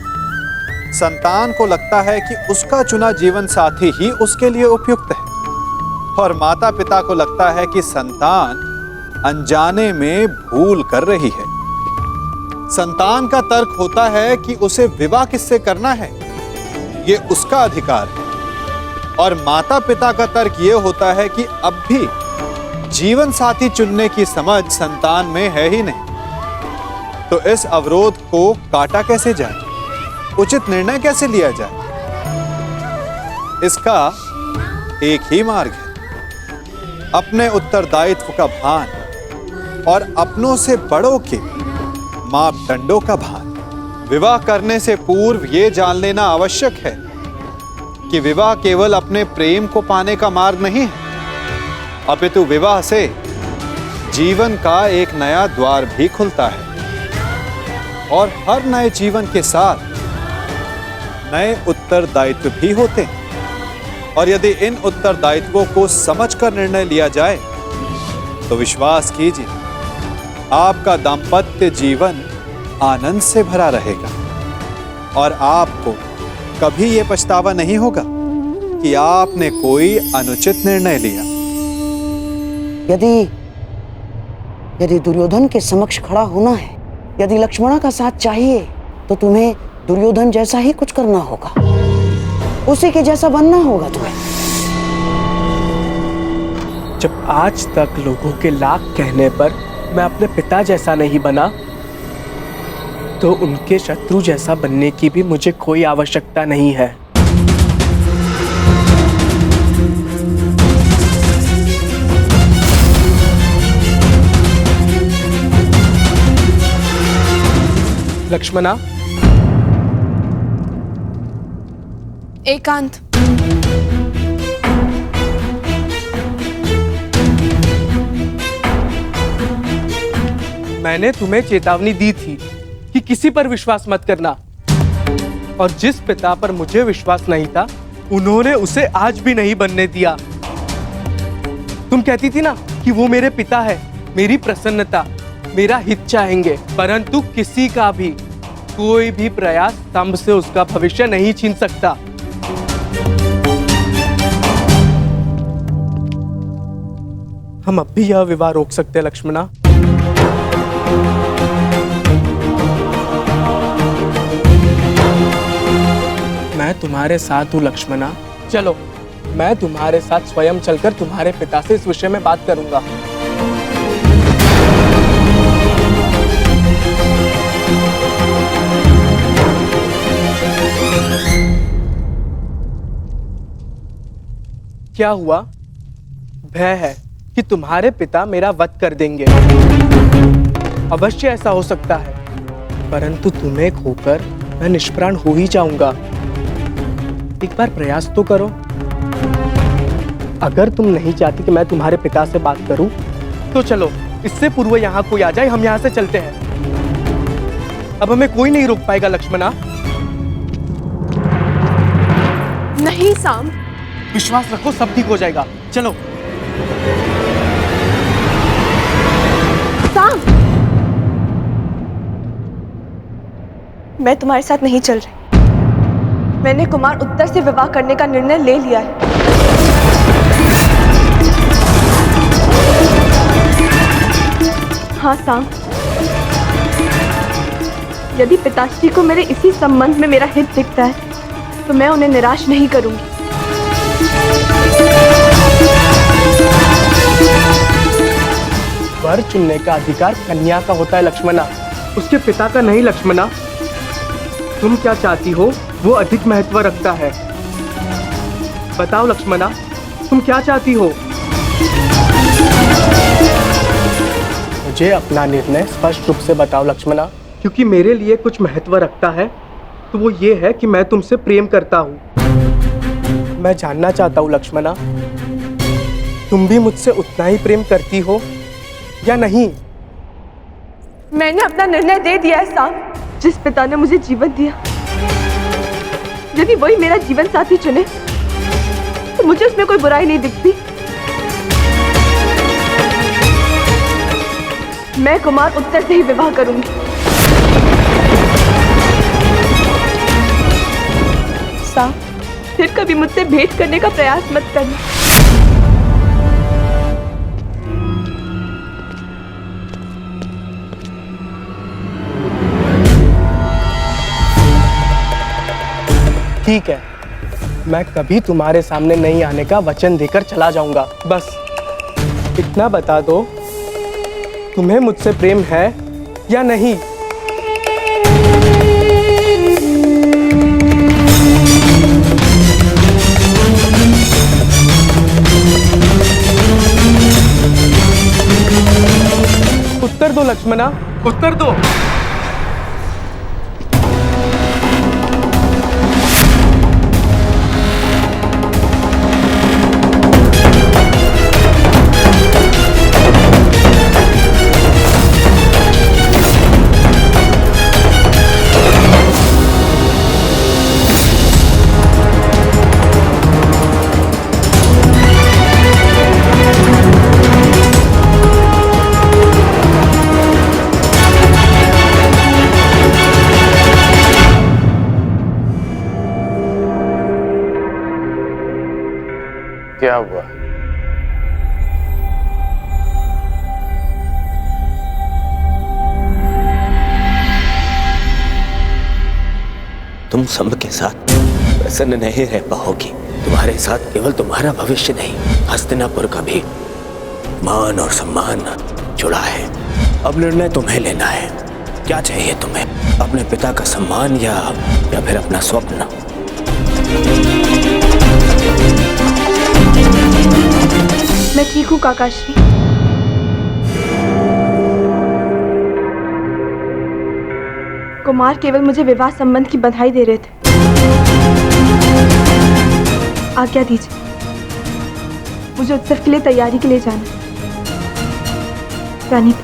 संतान को लगता है कि उसका चुना जीवन साथी ही उसके लिए उपयुक्त है, और माता पिता को लगता है कि संतान अनजाने में भूल कर रही है। संतान का तर्क होता है कि उसे विवाह किससे करना है, ये उसका अधिकार है, और माता पिता का तर्क ये होता है कि अब भी जीवन साथी चुनने की समझ संतान में है ही नहीं। तो इस अवरोध को काटा कैसे जाए, उचित निर्णय कैसे लिया जाए? इसका एक ही मार्ग है, अपने उत्तरदायित्व का भान और अपनों से बड़ों के मापदंडों का भान। विवाह करने से पूर्व यह जान लेना आवश्यक है कि विवाह केवल अपने प्रेम को पाने का मार्ग नहीं है, अपितु विवाह से जीवन का एक नया द्वार भी खुलता है, और हर नए जीवन के साथ नए उत्तरदायित्व भी होते हैं। और यदि इन उत्तरदायित्वों को समझकर निर्णय लिया जाए तो विश्वास कीजिए, आपका दाम्पत्य जीवन आनंद से भरा रहेगा और आपको कभी यह पछतावा नहीं होगा कि आपने कोई अनुचित निर्णय लिया। यदि दुर्योधन के समक्ष खड़ा होना है, यदि लक्ष्मणा का साथ चाहिए, तो तुम्हें दुर्योधन जैसा ही कुछ करना होगा, उसी के जैसा बनना होगा तुम्हें। जब आज तक लोगों के लाख कहने पर मैं अपने पिता जैसा नहीं बना, तो उनके शत्रु जैसा बनने की भी मुझे कोई आवश्यकता नहीं है। लक्ष्मणा, एकांत। मैंने तुम्हें चेतावनी दी थी कि किसी पर विश्वास मत करना, और जिस पिता पर मुझे विश्वास नहीं था, उन्होंने उसे आज भी नहीं बनने दिया। तुम कहती थी ना कि वो मेरे पिता है, मेरी प्रसन्नता, मेरा हित चाहेंगे, परंतु किसी का भी कोई भी प्रयास स्तंभ से उसका भविष्य नहीं छीन सकता। हम अब भी यह विवाह रोक सकते हैं लक्ष्मणा। मैं तुम्हारे साथ हूं लक्ष्मणा। चलो, मैं तुम्हारे साथ स्वयं चलकर तुम्हारे पिता से इस विषय में बात करूंगा। क्या हुआ? भय है कि तुम्हारे पिता मेरा वध कर देंगे। अवश्य ऐसा हो सकता है, परंतु तुम्हें खोकर मैं निष्प्राण हो ही जाऊंगा। एक बार प्रयास तो करो। अगर तुम नहीं चाहती कि मैं तुम्हारे पिता से बात करूं, तो चलो, इससे पूर्व यहाँ कोई आ जाए, हम यहाँ से चलते हैं। अब हमें कोई नहीं रोक पाएगा लक्ष्मणा। नहीं साम, विश्वास रखो, सब ठीक हो जाएगा। चलो। साम, मैं तुम्हारे साथ नहीं चल रही। मैंने कुमार उत्तर से विवाह करने का निर्णय ले लिया है। हाँ साम, यदि पिताश्री को मेरे इसी संबंध में मेरा हित दिखता है, तो मैं उन्हें निराश नहीं करूंगी। वर चुनने का अधिकार कन्या का होता है लक्ष्मणा, उसके पिता का नहीं। लक्ष्मणा, तुम क्या चाहती हो वो अधिक महत्व रखता है। बताओ लक्ष्मणा, तुम क्या चाहती हो? मुझे अपना निर्णय स्पष्ट रूप से बताओ लक्ष्मणा, क्योंकि मेरे लिए कुछ महत्व रखता है तो वो ये है कि मैं तुमसे प्रेम करता हूँ। मैं जानना चाहता हूँ लक्ष्मणा, तुम भी मुझसे उतना ही प्रेम करती हो या नहीं? मैंने अपना निर्णय दे दिया है साम। जिस पिता ने मुझे जीवन दिया, यदि वही मेरा जीवन साथी चुने, तो मुझे उसमें कोई बुराई नहीं दिखती। मैं कुमार उत्तर से ही विवाह करूंगी। साम, फिर कभी मुझसे भेंट करने का प्रयास मत करना। ठीक है, मैं कभी तुम्हारे सामने नहीं आने का वचन देकर चला जाऊंगा। बस इतना बता दो, तुम्हें मुझसे प्रेम है या नहीं? उत्तर दो लक्ष्मणा, उत्तर दो। क्या हुआ? तुम संब के साथ प्रसन्न नहीं रह पाओगी। तुम्हारे साथ केवल तुम्हारा भविष्य नहीं, हस्तिनापुर का भी मान और सम्मान जुड़ा है। अब निर्णय तुम्हें लेना है। क्या चाहिए तुम्हें? अपने पिता का सम्मान या फिर अपना स्वप्न? मैं ठीक हूँ काकाश्री। कुमार केवल मुझे विवाह संबंध की बधाई दे रहे थे। आज्ञा दीजिए, मुझे उत्सव के लिए तैयारी के लिए जाना है। रानी,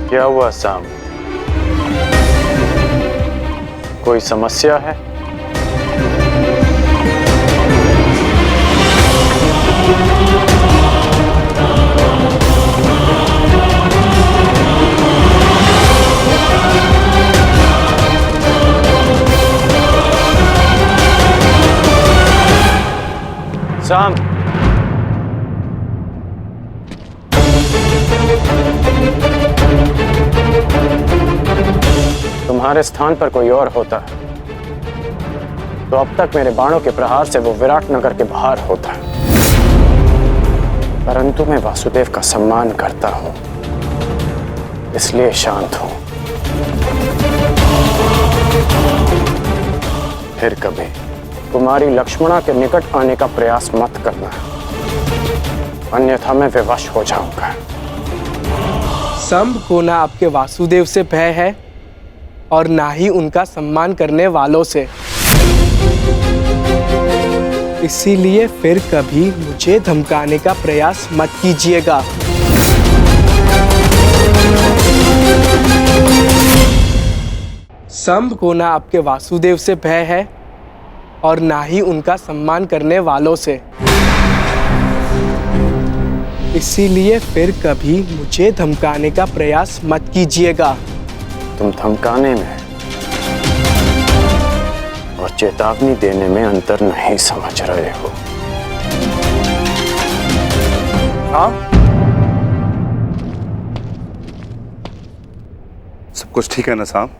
क्या हुआ साम? कोई समस्या है? शाम, तुम्हारे स्थान पर कोई और होता तो अब तक मेरे बाणों के प्रहार से वो विराट नगर के बाहर होता, परंतु मैं वासुदेव का सम्मान करता हूं, इसलिए शांत हूं। फिर कभी कुमारी लक्ष्मणा के निकट आने का प्रयास मत करना, अन्यथा मैं विवश हो जाऊंगा। संभ को ना आपके वासुदेव से भय है और ना ही उनका सम्मान करने वालों से, इसीलिए फिर कभी मुझे धमकाने का प्रयास मत कीजिएगा। संभ को ना आपके वासुदेव से भय है और ना ही उनका सम्मान करने वालों से, इसीलिए फिर कभी मुझे धमकाने का प्रयास मत कीजिएगा। तुम धमकाने में और चेतावनी देने में अंतर नहीं समझ रहे हो। हाँ, सब कुछ ठीक है ना साहब?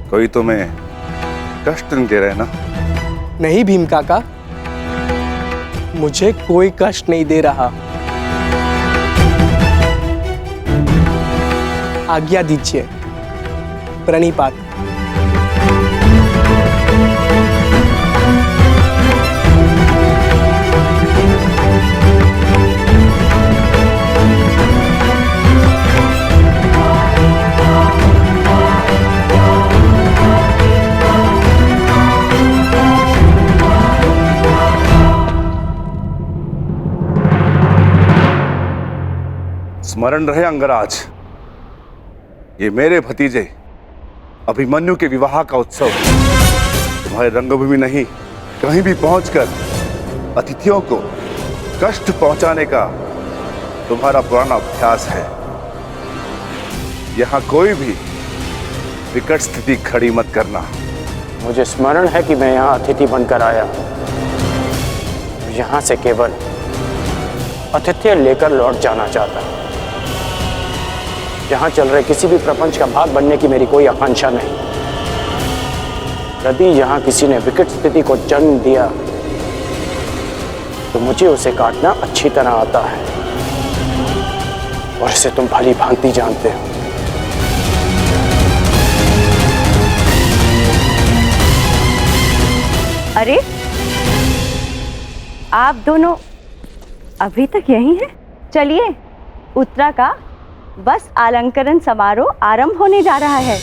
कोई तुम्हें कष्ट नहीं दे रहे ना? नहीं भीम काका, मुझे कोई कष्ट नहीं दे रहा। आज्ञा दीजिए। प्रणिपात। स्मरण रहे अंगराज, ये मेरे भतीजे अभिमन्यु के विवाह का उत्सव तुम्हारे रंगभूमि नहीं, कहीं भी पहुंचकर अतिथियों को कष्ट पहुंचाने का तुम्हारा पुराना अभ्यास है। यहां कोई भी विकट स्थिति खड़ी मत करना। मुझे स्मरण है कि मैं यहाँ अतिथि बनकर आया, यहाँ से केवल अतिथि लेकर लौट जाना चाहता हूँ। यहाँ चल रहे किसी भी प्रपंच का भाग बनने की मेरी कोई आकांक्षा नहीं। यदि यहाँ किसी ने विकट स्थिति को जन्म दिया तो मुझे उसे काटना अच्छी तरह आता है और इसे तुम भली भांति जानते हो। अरे, आप दोनों अभी तक यहीं हैं? चलिए, उत्तरा का बस अलंकरण समारोह आरंभ होने जा रहा है।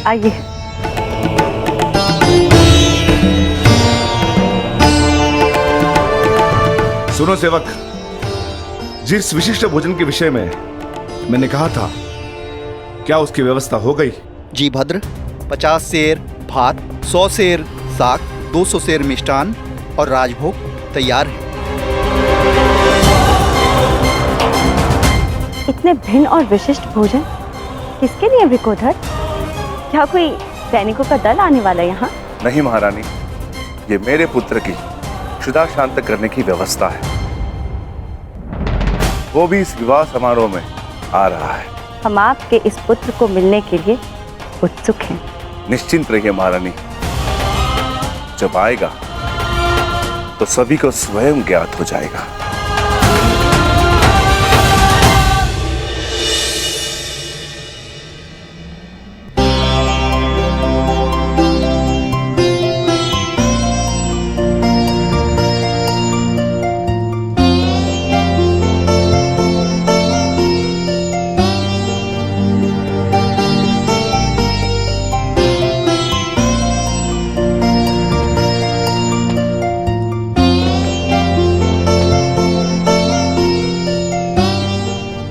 आइए। सुनो सेवक, जिस विशिष्ट भोजन के विषय में मैंने कहा था, क्या उसकी व्यवस्था हो गई? जी भद्र, 50 सेर भात, 100 सेर साग, 200 सेर मिष्टान और राजभोग तैयार है। इतने भिन्न और विशिष्ट भोजन किसके लिए विकोधर? क्या कोई सैनिकों का दल आने वाला यहाँ? नहीं महारानी, ये मेरे पुत्र की क्षुधा शांत करने की व्यवस्था है। वो भी इस विवाह समारोह में आ रहा है। हम आपके इस पुत्र को मिलने के लिए उत्सुक हैं। निश्चिंत रहिए महारानी, जब आएगा तो सभी को स्वयं ज्ञात हो जाएगा।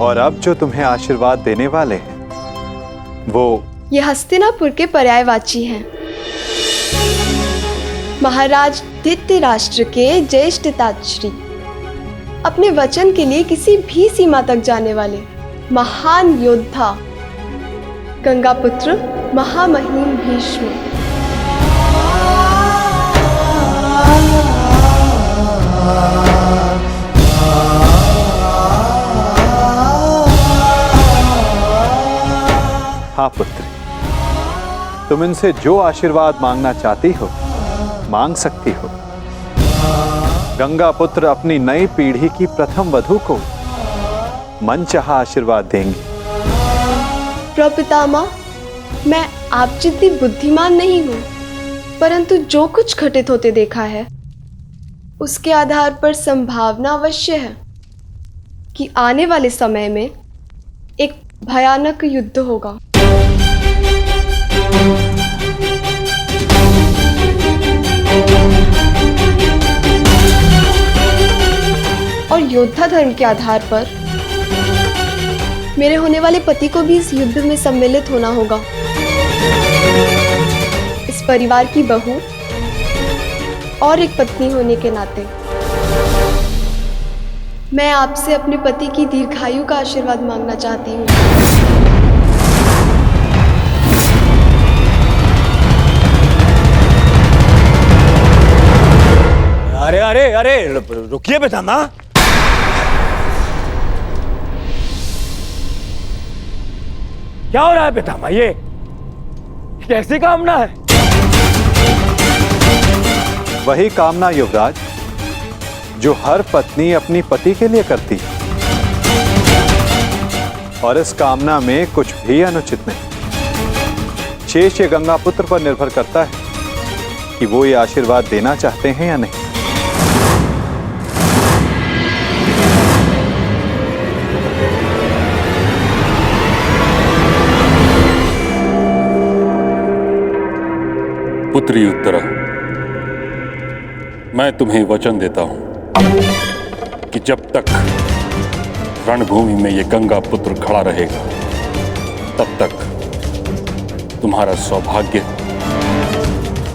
और अब जो तुम्हें आशीर्वाद देने वाले हैं वो ये हस्तिनापुर के पर्यायवाची हैं। महाराज धृतराष्ट्र के ज्येष्ठताश्री, अपने वचन के लिए किसी भी सीमा तक जाने वाले महान योद्धा, गंगापुत्र महामहिम भीष्म। हाँ पुत्री, तुम इनसे जो आशीर्वाद मांगना चाहती हो मांग सकती हो। गंगा पुत्र अपनी नई पीढ़ी की प्रथम वधू को मनचाहा आशीर्वाद देंगी। प्रपितामह, मैं आप जितनी बुद्धिमान नहीं हूँ, परंतु जो कुछ घटित होते देखा है उसके आधार पर संभावना अवश्य है कि आने वाले समय में एक भयानक युद्ध होगा। और योद्धा धर्म के आधार पर मेरे होने वाले पति को भी इस युद्ध में सम्मिलित होना होगा। इस परिवार की बहू और एक पत्नी होने के नाते मैं आपसे अपने पति की दीर्घायु का आशीर्वाद मांगना चाहती हूँ। अरे अरे अरे रुकिए पितामह। क्या हो रहा है पितामह? ये कैसी कामना है? वही कामना युवराज जो हर पत्नी अपनी पति के लिए करती है, और इस कामना में कुछ भी अनुचित नहीं। शेष ये गंगा पुत्र पर निर्भर करता है कि वो ये आशीर्वाद देना चाहते हैं या नहीं। पुत्री उत्तरा, मैं तुम्हें वचन देता हूं कि जब तक रणभूमि में ये गंगा पुत्र खड़ा रहेगा तब तक तुम्हारा सौभाग्य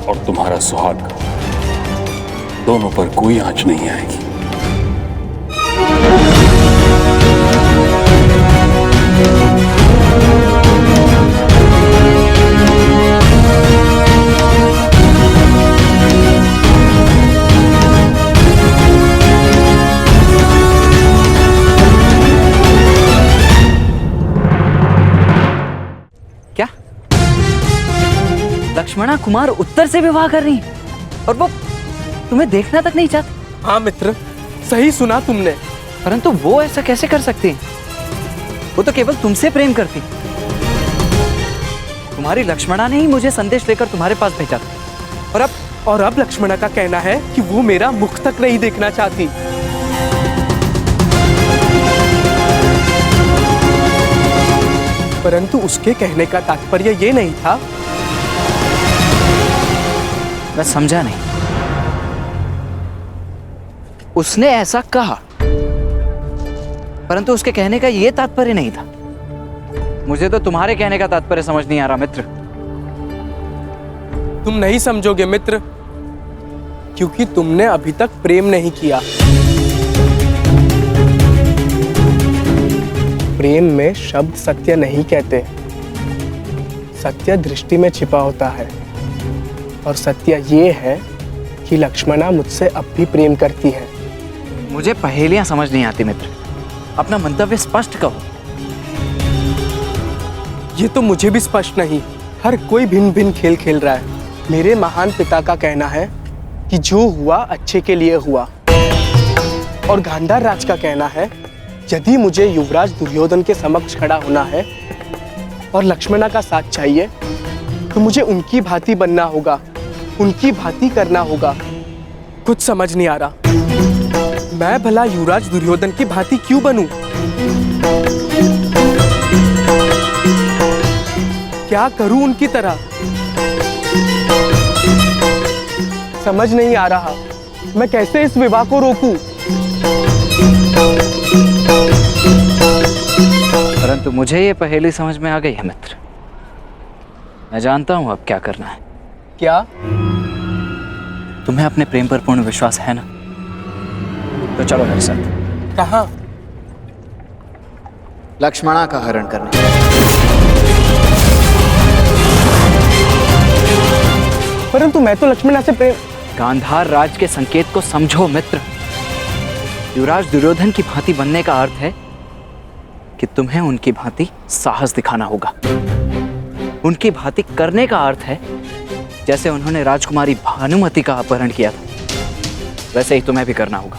और तुम्हारा सुहाग दोनों पर कोई आंच नहीं आएगी। लक्ष्मणा कुमार उत्तर से विवाह कर रही है और वो तुम्हें देखना तक नहीं चाहती। हाँ मित्र, सही सुना तुमने। परंतु वो ऐसा कैसे कर सकती है? वो तो केवल तुमसे प्रेम करती। तुम्हारी लक्ष्मणा ने ही मुझे संदेश लेकर तुम्हारे पास भेजा था। और अब लक्ष्मणा का कहना है कि वो मेरा मुख तक नहीं देखना चाहती। परंतु उसके कहने का तात्पर्य ये नहीं था। मैं समझा नहीं। उसने ऐसा कहा, परंतु उसके कहने का यह तात्पर्य नहीं था। मुझे तो तुम्हारे कहने का तात्पर्य समझ नहीं आ रहा मित्र। तुम नहीं समझोगे मित्र, क्योंकि तुमने अभी तक प्रेम नहीं किया। प्रेम में शब्द सत्य नहीं कहते। सत्य दृष्टि में छिपा होता है, और सत्य ये है कि लक्ष्मणा मुझसे अब भी प्रेम करती है। मुझे पहेलियां समझ नहीं आती मित्र, अपना मंतव्य स्पष्ट कहो। ये तो मुझे भी स्पष्ट नहीं। हर कोई भिन्न भिन्न खेल खेल रहा है। मेरे महान पिता का कहना है कि जो हुआ अच्छे के लिए हुआ, और गांधार राज का कहना है यदि मुझे युवराज दुर्योधन के समक्ष खड़ा होना है और लक्ष्मणा का साथ चाहिए तो मुझे उनकी भांति बनना होगा, उनकी भांति करना होगा। कुछ समझ नहीं आ रहा। मैं भला युवराज दुर्योधन की भांति क्यों बनूं? क्या करूं उनकी तरह? समझ नहीं आ रहा। मैं कैसे इस विवाह को रोकूं? परंतु मुझे ये पहेली समझ में आ गई है मित्र। मैं जानता हूं अब क्या करना है। क्या? तुम्हें अपने प्रेम पर पूर्ण विश्वास है ना? तो चलो मेरे साथ। कहाँ? लक्ष्मणा का हरण करने। परंतु मैं तो लक्ष्मणा से प्रेम। गांधार राज के संकेत को समझो मित्र। युवराज दुर्योधन की भांति बनने का अर्थ है कि तुम्हें उनकी भांति साहस दिखाना होगा। उनकी भांति करने का अर्थ है जैसे उन्होंने राजकुमारी भानुमति का अपहरण किया था, वैसे ही तुम्हें भी करना होगा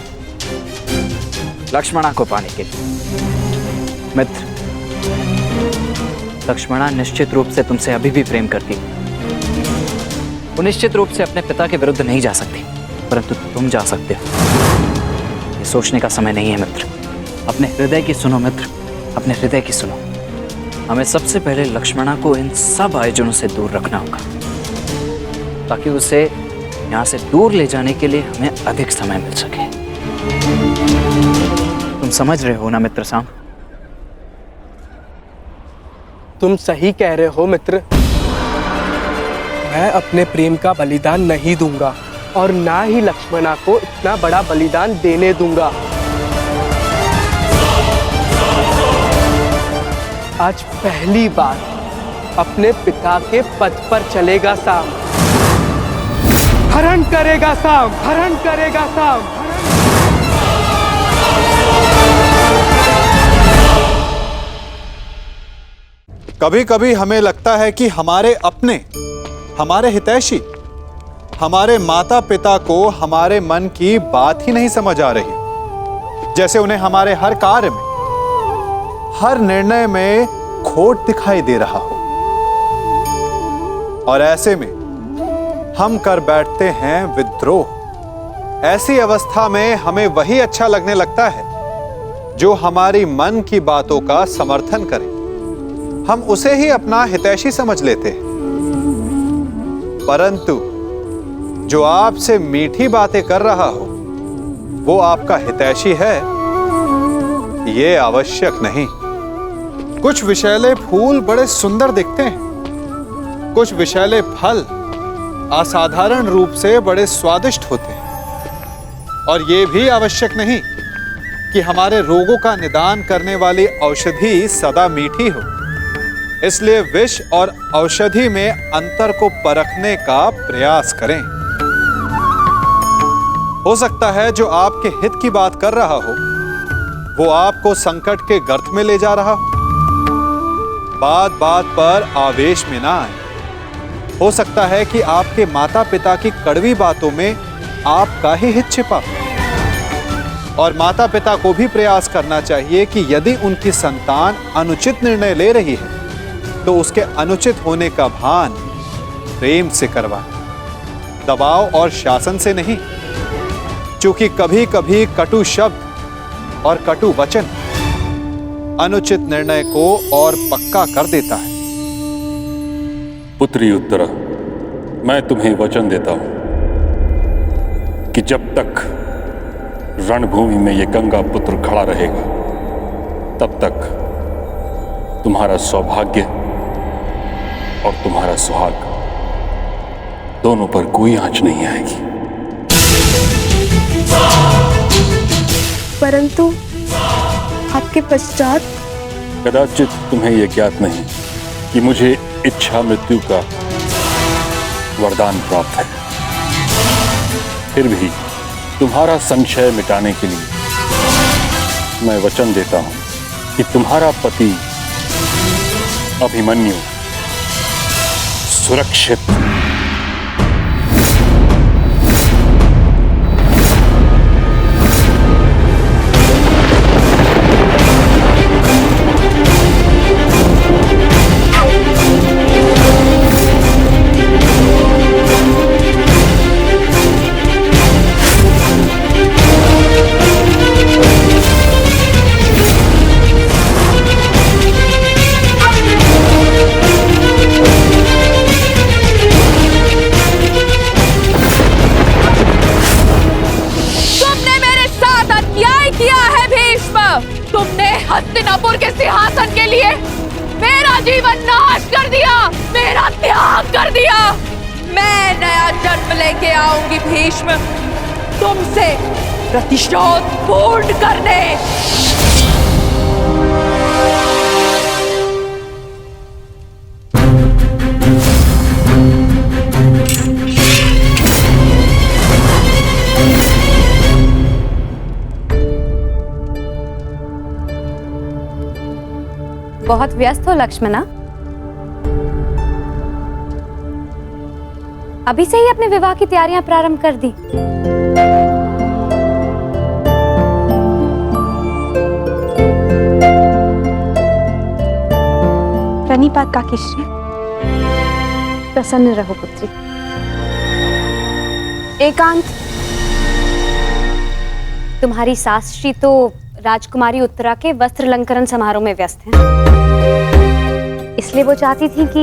लक्ष्मणा को पाने के लिए। मित्र, लक्ष्मणा निश्चित रूप से तुमसे अभी भी प्रेम करती है। वो निश्चित रूप से अपने पिता के विरुद्ध नहीं जा सकती, परंतु तुम जा सकते हो। ये सोचने का समय नहीं है मित्र। अपने हृदय की सुनो मित्र, अपने हृदय की सुनो। हमें सबसे पहले लक्ष्मणा को इन सब आयोजनों से दूर रखना होगा, ताकि उसे यहाँ से दूर ले जाने के लिए हमें अधिक समय मिल सके। तुम समझ रहे हो ना मित्र साम? तुम सही कह रहे हो मित्र। मैं अपने प्रेम का बलिदान नहीं दूंगा और ना ही लक्ष्मणा को इतना बड़ा बलिदान देने दूंगा। आज पहली बार अपने पिता के पथ पर चलेगा साम। हरण करेगा साम, हरण करेगा साम। कभी कभी हमें लगता है कि हमारे अपने, हमारे हितैषी, हमारे माता पिता को हमारे मन की बात ही नहीं समझ आ रही, जैसे उन्हें हमारे हर कार्य में, हर निर्णय में खोट दिखाई दे रहा हो। और ऐसे में हम कर बैठते हैं विद्रोह। ऐसी अवस्था में हमें वही अच्छा लगने लगता है जो हमारी मन की बातों का समर्थन करे। हम उसे ही अपना हितैषी समझ लेते हैं। परंतु जो आपसे मीठी बातें कर रहा हो वो आपका हितैषी है, ये आवश्यक नहीं। कुछ विषैले फूल बड़े सुंदर दिखते हैं, कुछ विषैले फल असाधारण रूप से बड़े स्वादिष्ट होते हैं। और ये भी आवश्यक नहीं कि हमारे रोगों का निदान करने वाली औषधि सदा मीठी हो। इसलिए विष और औषधि में अंतर को परखने का प्रयास करें। हो सकता है जो आपके हित की बात कर रहा हो वो आपको संकट के गर्त में ले जा रहा हो। बात बात पर आवेश में ना आए। हो सकता है कि आपके माता पिता की कड़वी बातों में आपका ही हित छिपा हो। और माता पिता को भी प्रयास करना चाहिए कि यदि उनकी संतान अनुचित निर्णय ले रही है तो उसके अनुचित होने का भान प्रेम से करवाएं, दबाव और शासन से नहीं। क्योंकि कभी कभी कटु शब्द और कटु वचन अनुचित निर्णय को और पक्का कर देता है। पुत्री उत्तरा, मैं तुम्हें वचन देता हूं कि जब तक रणभूमि में यह गंगा पुत्र खड़ा रहेगा तब तक तुम्हारा सौभाग्य और तुम्हारा सुहाग दोनों पर कोई आंच नहीं आएगी। परंतु आपके पश्चात कदाचित तुम्हें यह ज्ञात नहीं कि मुझे इच्छा मृत्यु का वरदान प्राप्त है। फिर भी तुम्हारा संशय मिटाने के लिए मैं वचन देता हूं कि तुम्हारा पति अभिमन्यु सुरक्षित हस्तिनापुर के सिंहासन के लिए मेरा जीवन नाश कर दिया, मेरा त्याग कर दिया। मैं नया जन्म लेके आऊंगी भीष्म, तुमसे प्रतिशोध पूर्ण करने। बहुत व्यस्त हो लक्ष्मणा? अभी से ही अपने विवाह की तैयारियां प्रारंभ कर दी? प्रणिपात काकीश्री। प्रसन्न रहो पुत्री। एकांत, तुम्हारी सास श्री तो राजकुमारी उत्तरा के वस्त्र अलंकरण समारोह में व्यस्त हैं। इसलिए वो चाहती थी कि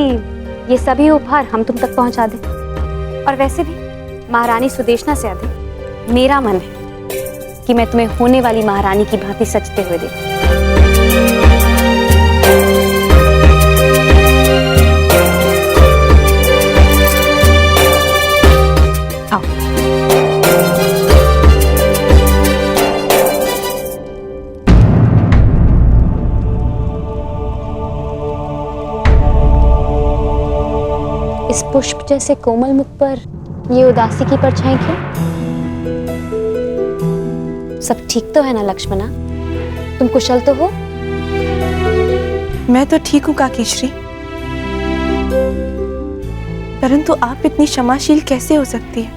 ये सभी उपहार हम तुम तक पहुंचा दें। और वैसे भी महारानी सुदेशना से अधिक मेरा मन है कि मैं तुम्हें होने वाली महारानी की भांति सजते हुए देखूं। इस पुष्प जैसे कोमल मुख पर ये उदासी की परछाई क्यों? सब ठीक तो है ना लक्ष्मणा? तुम कुशल तो हो? मैं तो ठीक हूँ काकीश्री, परंतु आप इतनी क्षमाशील कैसे हो सकती है?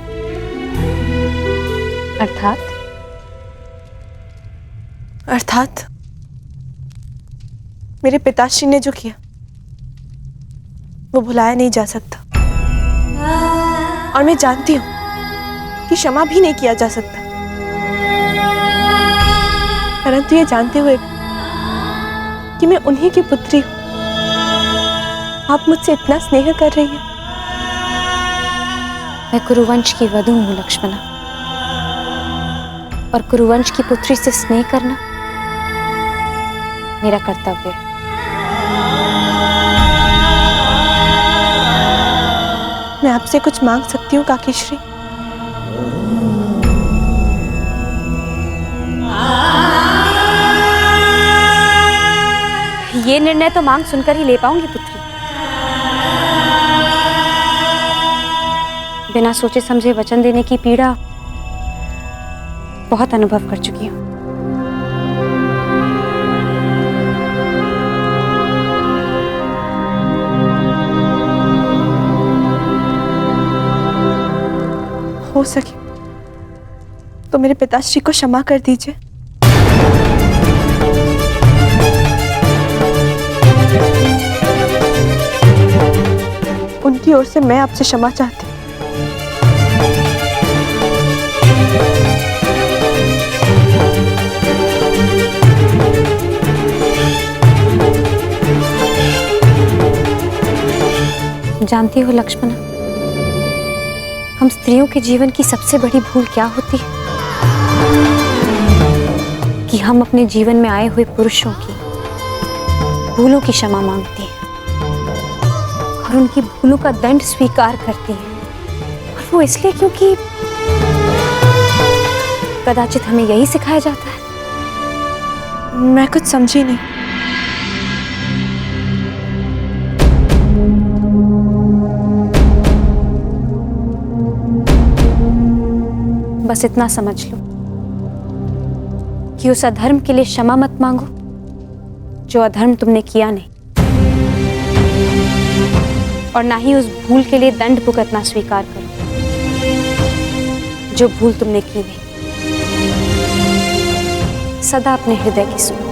अर्थात मेरे पिताश्री ने जो किया वो भुलाया नहीं जा सकता, और मैं जानती हूं कि क्षमा भी नहीं किया जा सकता। परंतु ये जानते हुए कि मैं उन्हीं की पुत्री हूं, आप मुझसे इतना स्नेह कर रही हैं। मैं कुरुवंश की वधू हूं लक्ष्मणा, और कुरुवंश की पुत्री से स्नेह करना मेरा कर्तव्य है। मैं आपसे कुछ मांग सकती हूँ काकीश्री? ये निर्णय तो मांग सुनकर ही ले पाऊंगी पुत्री। बिना सोचे समझे वचन देने की पीड़ा बहुत अनुभव कर चुकी हूँ। हो सके तो मेरे पिताश्री को क्षमा कर दीजिए। उनकी ओर से मैं आपसे क्षमा चाहती हूँ। जानती हो लक्ष्मणा, हम स्त्रियों के जीवन की सबसे बड़ी भूल क्या होती है? कि हम अपने जीवन में आए हुए पुरुषों की भूलों की क्षमा मांगती हैं और उनकी भूलों का दंड स्वीकार करती हैं। और वो इसलिए क्योंकि कदाचित हमें यही सिखाया जाता है। मैं कुछ समझी नहीं। बस इतना समझ लो कि उस अधर्म के लिए क्षमा मत मांगो जो अधर्म तुमने किया नहीं, और ना ही उस भूल के लिए दंड भुगतना स्वीकार करो जो भूल तुमने की नहीं। सदा अपने हृदय की सुनो।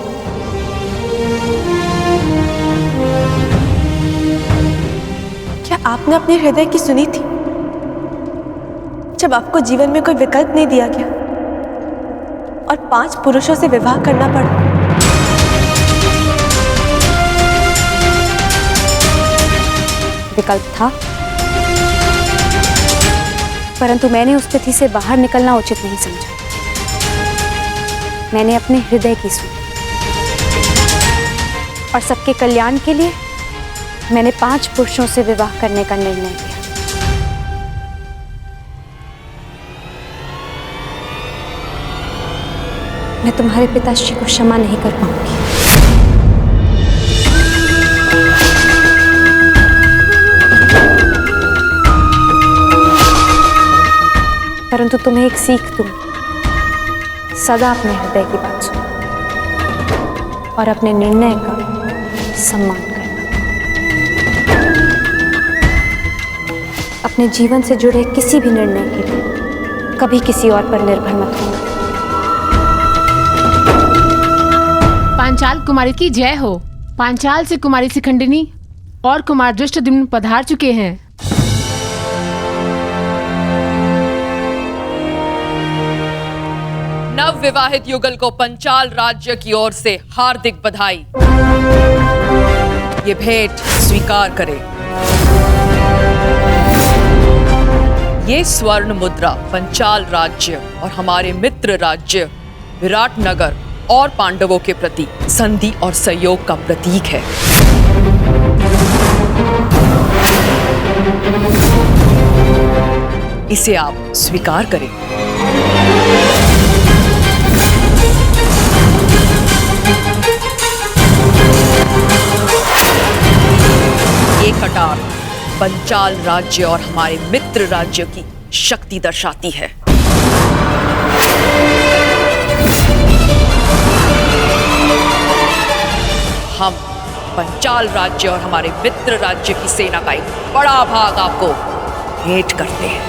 क्या आपने अपने हृदय की सुनी थी जब आपको जीवन में कोई विकल्प नहीं दिया गया और 5 पुरुषों से विवाह करना पड़ा? विकल्प था, परंतु मैंने उस स्थिति से बाहर निकलना उचित नहीं समझा। मैंने अपने हृदय की सुनी और सबके कल्याण के लिए मैंने 5 पुरुषों से विवाह करने का निर्णय किया। मैं तुम्हारे पिताश्री को क्षमा नहीं कर पाऊंगी। परंतु तुम्हें एक सीख दूं, सदा अपने हृदय की बात सुनो और अपने निर्णय का सम्मान करना। अपने जीवन से जुड़े किसी भी निर्णय के लिए कभी किसी और पर निर्भर मत होना। पांचाल कुमारी की जय हो। पांचाल से कुमारी शिखंडिनी और कुमार दृष्टद्युम्न पधार चुके हैं। नव विवाहित युगल को पंचाल राज्य की ओर से हार्दिक बधाई। ये भेंट स्वीकार करें। ये स्वर्ण मुद्रा पंचाल राज्य और हमारे मित्र राज्य विराटनगर और पांडवों के प्रति संधि और सहयोग का प्रतीक है। इसे आप स्वीकार करें। ये कटार पंचाल राज्य और हमारे मित्र राज्य की शक्ति दर्शाती है। हम पंचाल राज्य और हमारे मित्र राज्य की सेना का एक बड़ा भाग आपको भेंट करते हैं।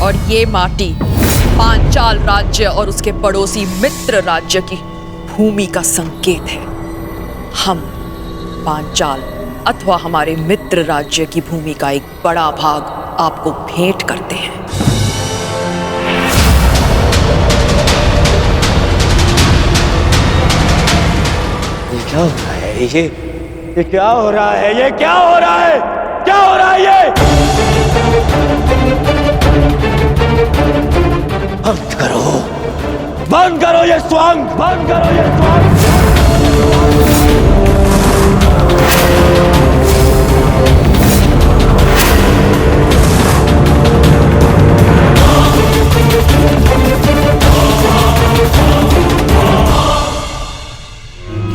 और ये माटी पांचाल राज्य और उसके पड़ोसी मित्र राज्य की भूमि का संकेत है। हम पांचाल अथवा हमारे मित्र राज्य की भूमि का एक बड़ा भाग आपको भेंट करते हैं। ये क्या हो रहा है? ये क्या हो रहा है? ये क्या हो रहा है? क्या हो रहा है ये? बंद करो, बंद करो ये स्वांग, बंद करो ये स्वांग।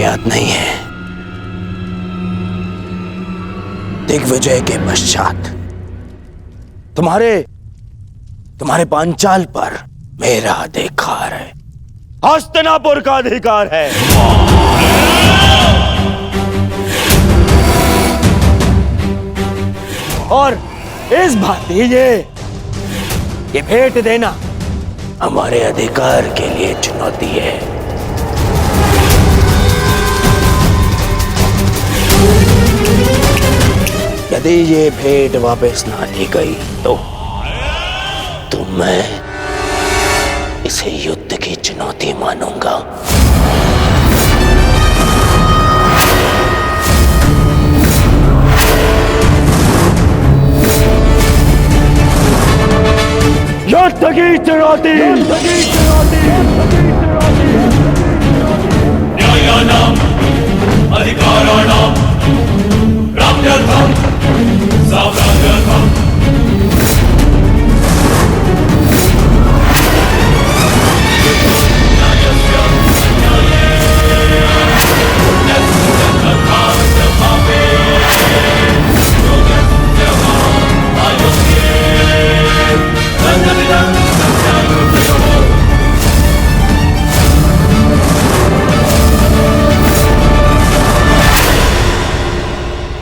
याद नहीं है? दिग्विजय के पश्चात तुम्हारे पांचाल पर मेरा अधिकार है, हस्तिनापुर का अधिकार है। और इस भांति ये भेंट देना हमारे अधिकार के लिए चुनौती है। यदि ये भेंट वापस ना ली गई तो मैं इसे युद्ध की चुनौती मानूंगा। युद्ध की चुनौती, युद्ध की चुनौती, युद्ध की चुनौती। न्यायानाम अधिकाराणाम प्राप्त्यर्थम साम्राज्यर्थम।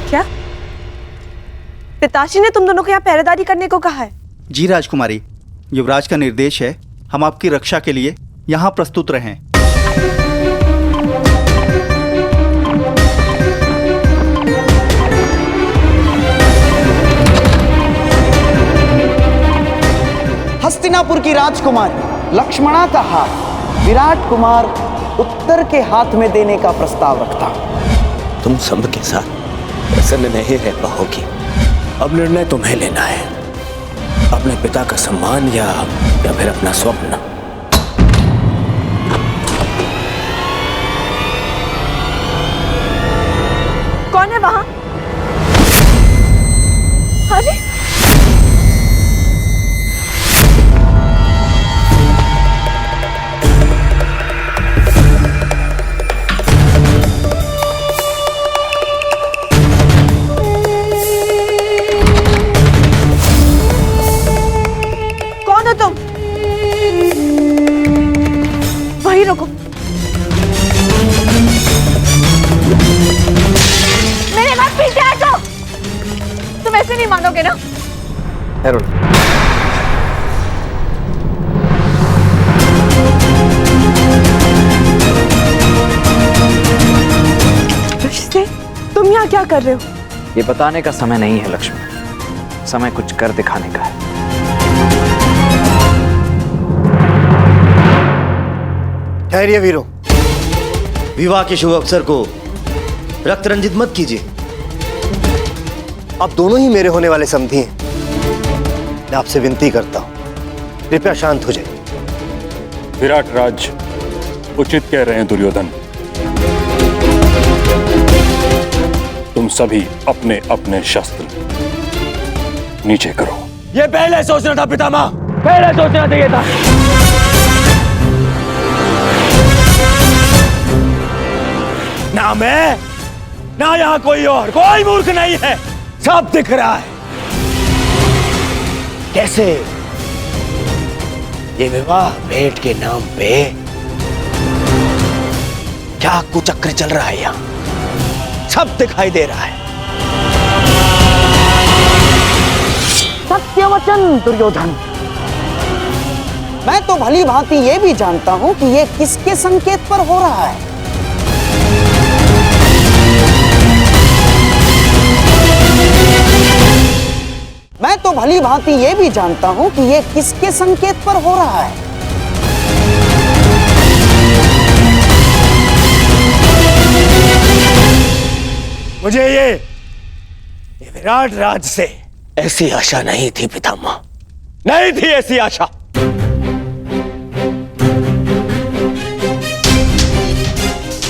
क्या पिताश्री ने तुम दोनों को यहाँ पहरेदारी करने को कहा है? जी राजकुमारी, युवराज का निर्देश है, हम आपकी रक्षा के लिए यहाँ प्रस्तुत रहें। हस्तिनापुर की राजकुमारी लक्ष्मणा का हाथ विराट कुमार उत्तर के हाथ में देने का प्रस्ताव रखता हूं। तुम सब के साथ प्रसन्न नहीं रह पाओगी अब निर्णय तुम्हें लेना है, अपने पिता का सम्मान या फिर अपना स्वप्न। कौन है वहां? अरे कौन हो तुम? वहीं रुको। मेरे बाद पीछे आ जाओ। तुम ऐसे नहीं मानोगे ना? रिश्ते, तुम यहाँ क्या कर रहे हो? ये बताने का समय नहीं है लक्ष्मी, समय कुछ कर दिखाने का है। ठहरिए वीरों, विवाह के शुभ अवसर को रक्त रंजित मत कीजिए। आप दोनों ही मेरे होने वाले समधी हैं। मैं आपसे विनती करता हूं, कृपया शांत हो जाइए। विराट राज उचित कह रहे हैं दुर्योधन। तुम सभी अपने अपने शस्त्र नीचे करो। ये पहले सोचना था पितामह, पहले सोचना चाहिए था। ना मैं, ना यहाँ कोई मूर्ख नहीं है, सब दिख रहा है। कैसे ये विवाह भेंट के नाम पे क्या कुचक्र चल रहा है, यहाँ सब दिखाई दे रहा है। सत्यवचन दुर्योधन, मैं तो भली भांति ये भी जानता हूं कि ये किसके संकेत पर हो रहा है। मैं तो भली भांति ये भी जानता हूं कि ये किसके संकेत पर हो रहा है। मुझे ये विराट राज से ऐसी आशा नहीं थी पितामह, नहीं थी ऐसी आशा।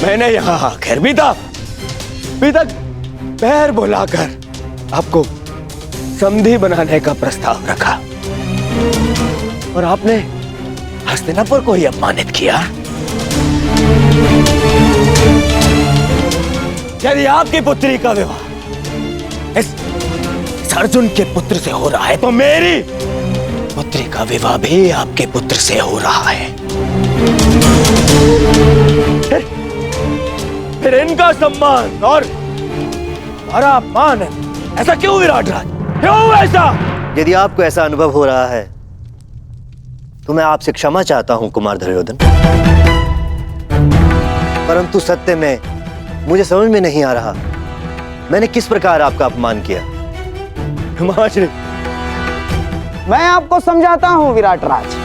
मैंने यहां आकर भी तक पैर बुलाकर आपको समधी बनाने का प्रस्ताव रखा और आपने हस्तिनापुर को ही अपमानित किया। यदि आपकी पुत्री का विवाह इस अर्जुन के पुत्र से हो रहा है तो मेरी पुत्री का विवाह भी आपके पुत्र से हो रहा है। फिर इनका सम्मान और हमारा अपमान, ऐसा क्यों विराट राज, क्यों ऐसा? यदि आपको ऐसा अनुभव हो रहा है तो मैं आपसे क्षमा चाहता हूं कुमार दुर्योधन, परंतु सत्य में मुझे समझ में नहीं आ रहा मैंने किस प्रकार आपका अपमान किया। हिमाश्री, मैं आपको समझाता हूं विराट राज।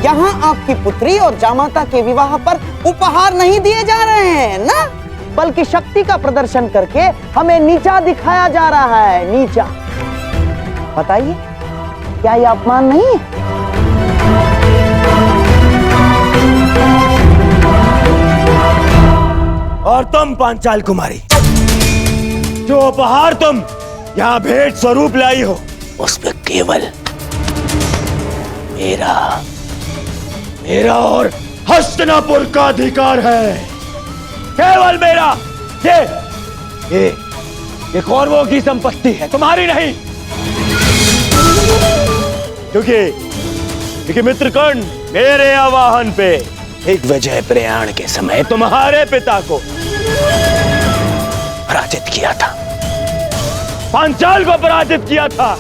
यहाँ आपकी पुत्री और जामाता के विवाह पर उपहार नहीं दिए जा रहे हैं ना, बल्कि शक्ति का प्रदर्शन करके हमें नीचा दिखाया जा रहा है, नीचा। बताइए, क्या यह अपमान नहीं है? और तुम पांचाल कुमारी, जो उपहार तुम यहाँ भेंट स्वरूप लाई हो, उसमें केवल मेरा और हस्तिनापुर का अधिकार है, केवल मेरा। ये कौरवों की संपत्ति है, तुम्हारी नहीं। क्योंकि मित्रकर्ण मेरे आवाहन पे दिग्विजय प्रयाण के समय तुम्हारे पिता को पराजित किया था, पांचाल को पराजित किया था।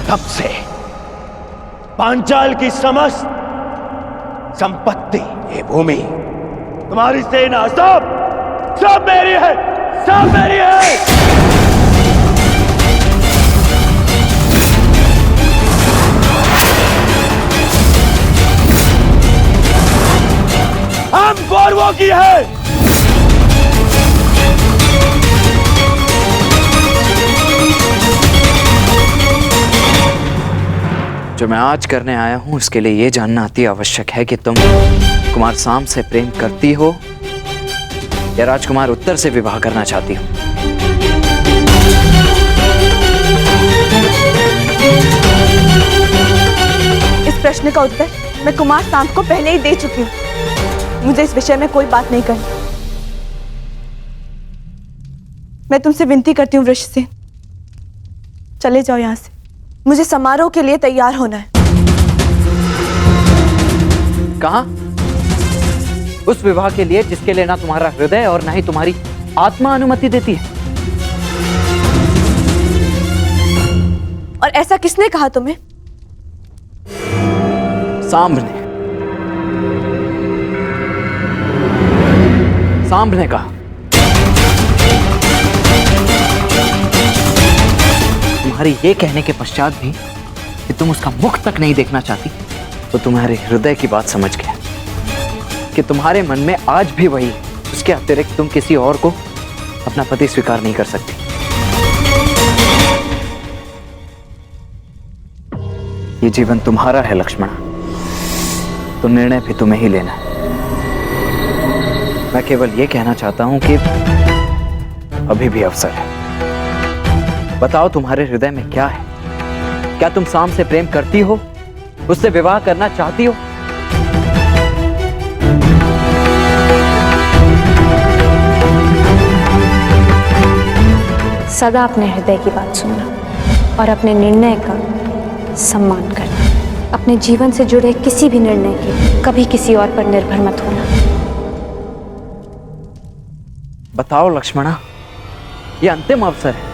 तब से पांचाल की समस्त संपत्ति, ये भूमि, तुम्हारी सेना, सब मेरी है, सब मेरी है। क्यों की है? जो मैं आज करने आया हूं उसके लिए यह जानना अति आवश्यक है कि तुम कुमार साम से प्रेम करती हो या राजकुमार उत्तर से विवाह करना चाहती हो। इस प्रश्न का उत्तर मैं कुमार सांप को पहले ही दे चुकी हूँ। मुझे इस विषय में कोई बात नहीं करनी। मैं तुमसे विनती करती हूँ वृषसेन, चले जाओ यहाँ से। मुझे समारोह के लिए तैयार होना है। कहाँ? उस विवाह के लिए जिसके लिए ना तुम्हारा हृदय और ना ही तुम्हारी आत्मा अनुमति देती है। और ऐसा किसने कहा तुम्हें? सांब ने। सांब ने कहा। तुम्हारे ये कहने के पश्चात भी कि तुम उसका मुख तक नहीं देखना चाहती, तो तुम्हारे हृदय की बात समझ गया कि तुम्हारे मन में आज भी वही, उसके अतिरिक्त तुम किसी और को अपना पति स्वीकार नहीं कर सकती। ये जीवन तुम्हारा है लक्ष्मण, तो निर्णय भी तुम्हें ही लेना है। मैं केवल ये कहना चाहता हूं कि अभी भी अवसर है। बताओ तुम्हारे हृदय में क्या है? क्या तुम साम से प्रेम करती हो, उससे विवाह करना चाहती हो? सदा अपने हृदय की बात सुनना और अपने निर्णय का सम्मान करना। अपने जीवन से जुड़े किसी भी निर्णय के कभी किसी और पर निर्भर मत होना। बताओ लक्ष्मणा, ये अंतिम अवसर है।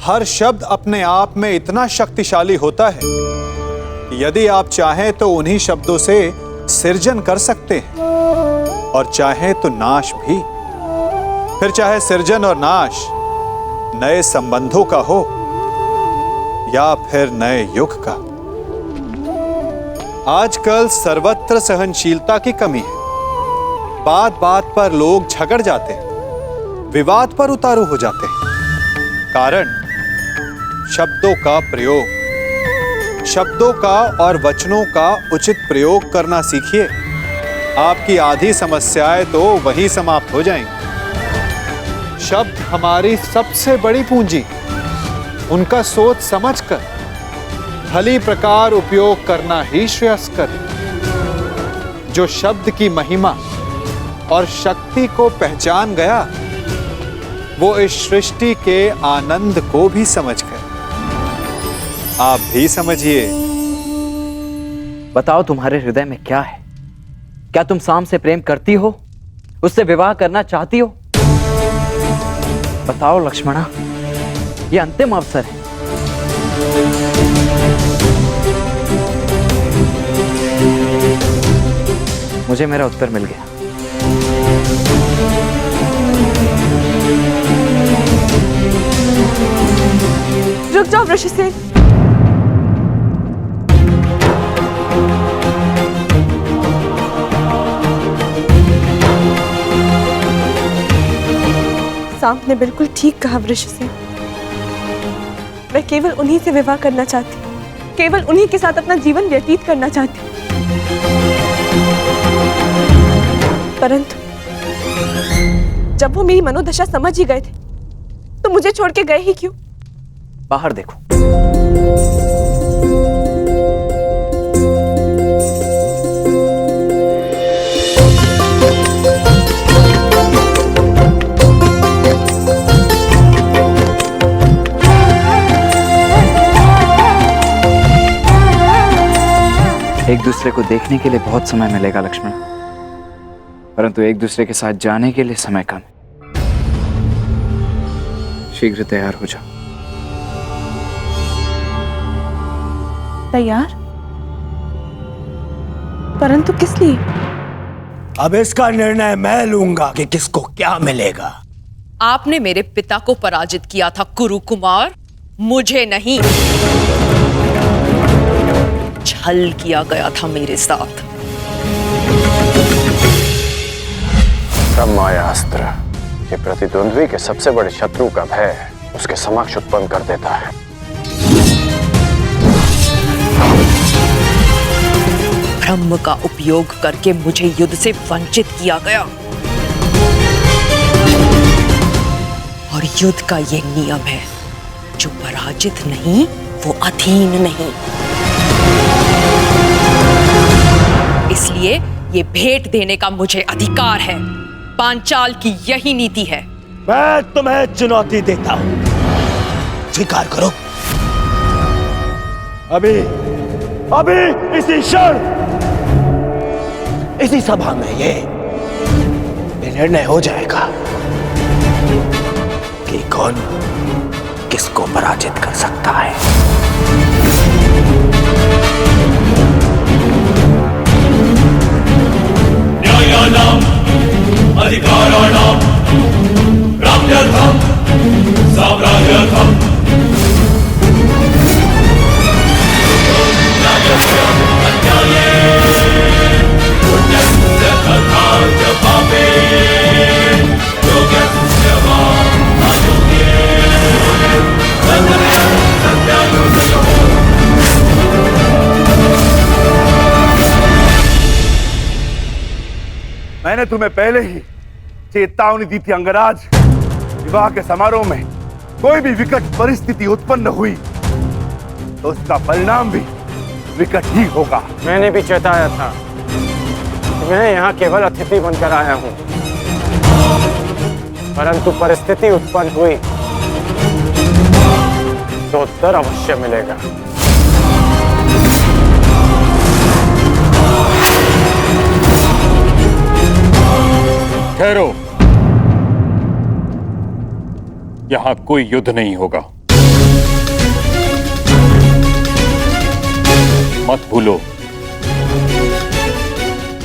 हर शब्द अपने आप में इतना शक्तिशाली होता है कि यदि आप चाहें तो उन्हीं शब्दों से सृजन कर सकते हैं और चाहें तो नाश भी। फिर चाहे सृजन और नाश नए संबंधों का हो या फिर नए युग का। आजकल सर्वत्र सहनशीलता की कमी है। बात बात पर लोग झगड़ जाते हैं, विवाद पर उतारू हो जाते हैं। कारण शब्दों का प्रयोग। शब्दों का और वचनों का उचित प्रयोग करना सीखिए। आपकी आधी समस्याएं तो वहीं समाप्त हो जाएंगी। शब्द हमारी सबसे बड़ी पूंजी। उनका सोच समझकर भली प्रकार उपयोग करना ही श्रेयस्कर है। जो शब्द की महिमा और शक्ति को पहचान गया, वो इस सृष्टि के आनंद को भी समझ गया। आप भी समझिए। बताओ तुम्हारे हृदय में क्या है? क्या तुम साम से प्रेम करती हो, उससे विवाह करना चाहती हो? बताओ लक्ष्मणा, ये अंतिम अवसर है। मुझे मेरा उत्तर मिल गया। रुक जाओ वृषसेन। सांप ने बिल्कुल ठीक कहा वृषसेन। मैं केवल उन्हीं से विवाह करना चाहती हूँ, केवल उन्हीं के साथ अपना जीवन व्यतीत करना चाहती हूँ। परंतु जब वो मेरी मनोदशा समझ ही गए थे, तो मुझे छोड़ के गए ही क्यों? बाहर देखो। एक दूसरे को देखने के लिए बहुत समय मिलेगा लक्ष्मण, परंतु एक दूसरे के साथ जाने के लिए समय कम। शीघ्र तैयार हो जाओ। तैयार? परंतु किस लिए? अब इसका निर्णय मैं लूंगा कि किसको क्या मिलेगा। आपने मेरे पिता को पराजित किया था कुरु कुमार, मुझे नहीं। छल किया गया था मेरे साथ। ब्रह्मास्त्र ये प्रतिद्वंद्वी के सबसे बड़े शत्रु का भय उसके समक्ष उत्पन्न कर देता है। ब्रह्म का उपयोग करके मुझे युद्ध से वंचित किया गया और युद्ध का ये नियम है, जो पराजित नहीं वो अधीन नहीं। इसलिए ये भेंट देने का मुझे अधिकार है। पांचाल की यही नीति है। मैं तुम्हें चुनौती देता हूं, स्वीकार करो। अभी इसी क्षण इसी सभा में ये निर्णय हो जाएगा कि कौन किसको पराजित कर सकता है। न्यायानाम अधिकाराणाम प्राप्त्यर्थम साम्राज्यर्थम मैंने तुम्हें पहले ही चेतावनी दी थी अंगराज, विवाह के समारोह में कोई भी विकट परिस्थिति उत्पन्न हुई तो उसका परिणाम भी विकट ही होगा। मैंने भी चेताया था, मैं यहाँ केवल अतिथि बनकर आया हूँ, परंतु परिस्थिति उत्पन्न हुई तो उत्तर अवश्य मिलेगा। ठहरो, यहां कोई युद्ध नहीं होगा। मत भूलो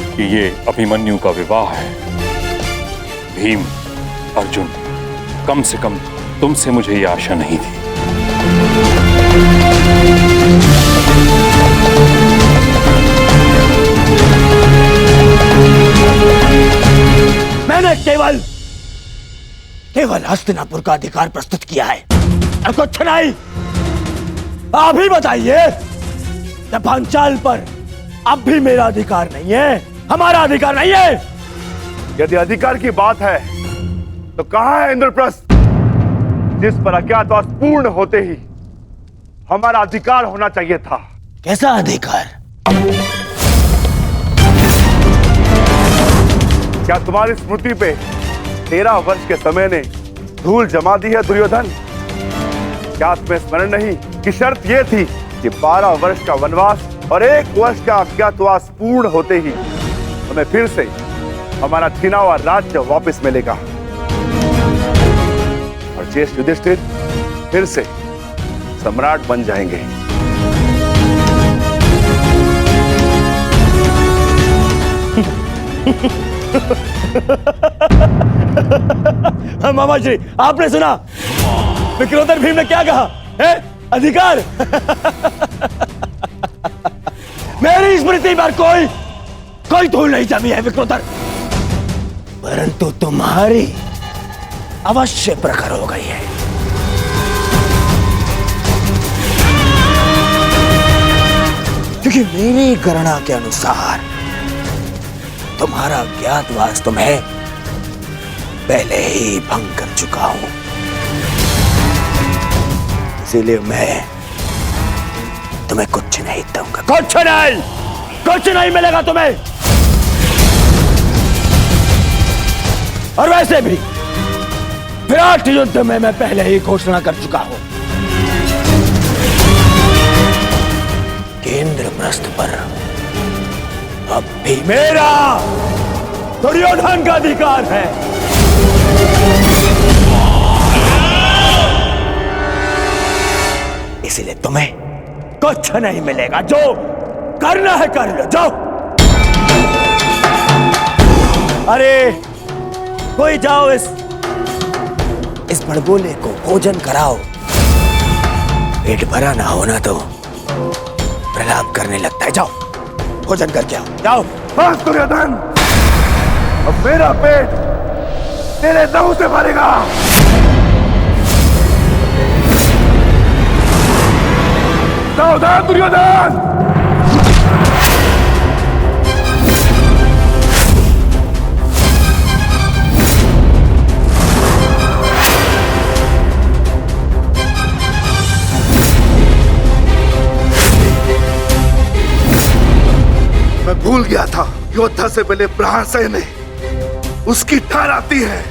कि ये अभिमन्यु का विवाह है। भीम, अर्जुन, कम से कम तुमसे मुझे ये आशा नहीं थी। मैंने केवल हस्तिनापुर का अधिकार प्रस्तुत किया है और कुछ नहीं। आप ही बताइए, जब पांचाल पर अब भी मेरा अधिकार नहीं है, हमारा अधिकार नहीं है। यदि अधिकार की बात है तो कहां है इंद्रप्रस्थ, जिस पर अज्ञातवास पूर्ण होते ही हमारा अधिकार होना चाहिए था। कैसा अधिकार? क्या तुम्हारी स्मृति पे 13 वर्ष के समय ने धूल जमा दी है दुर्योधन? क्या तुम्हें स्मरण नहीं कि शर्त यह थी कि 12 वर्ष का वनवास और 1 वर्ष का अज्ञातवास पूर्ण होते ही हमें फिर से हमारा छीना हुआ राज्य वापस मिलेगा और ज्येष्ठ युधिष्ठिर फिर से सम्राट बन जाएंगे। मामा श्री, आपने सुना विक्रोधर भीम ने क्या कहा है? अधिकार। मेरी स्मृति पर कोई धूल नहीं जमी है विक्रोधर, परंतु तुम्हारी अवश्य प्रखर हो गई है। क्योंकि मेरी गणना के अनुसार तुम्हारा ज्ञातवास तुम्हें पहले ही भंग कर चुका हूं, इसीलिए मैं तुम्हें कुछ नहीं दूंगा। कुछ नहीं मिलेगा तुम्हें। और वैसे भी विराट युद्ध में मैं पहले ही घोषणा कर चुका हूं कि इंद्रप्रस्थ पर अब भी मेरा दुर्योधन का अधिकार है। इसलिए तुम्हें कुछ नहीं मिलेगा। जो करना है कर लो, जाओ। अरे कोई जाओ इस बड़बोले को भोजन कराओ। पेट भरा ना होना तो प्रलाप करने लगता है। जाओ भोजन करके आओ, जाओ। बस दुर्योधन, अब मेरा पेट तेरे लहू से भरेगा। सावधान दुर्योधन। मैं भूल गया था, योद्धा से पहले प्रहार सहने उसकी ठार आती है।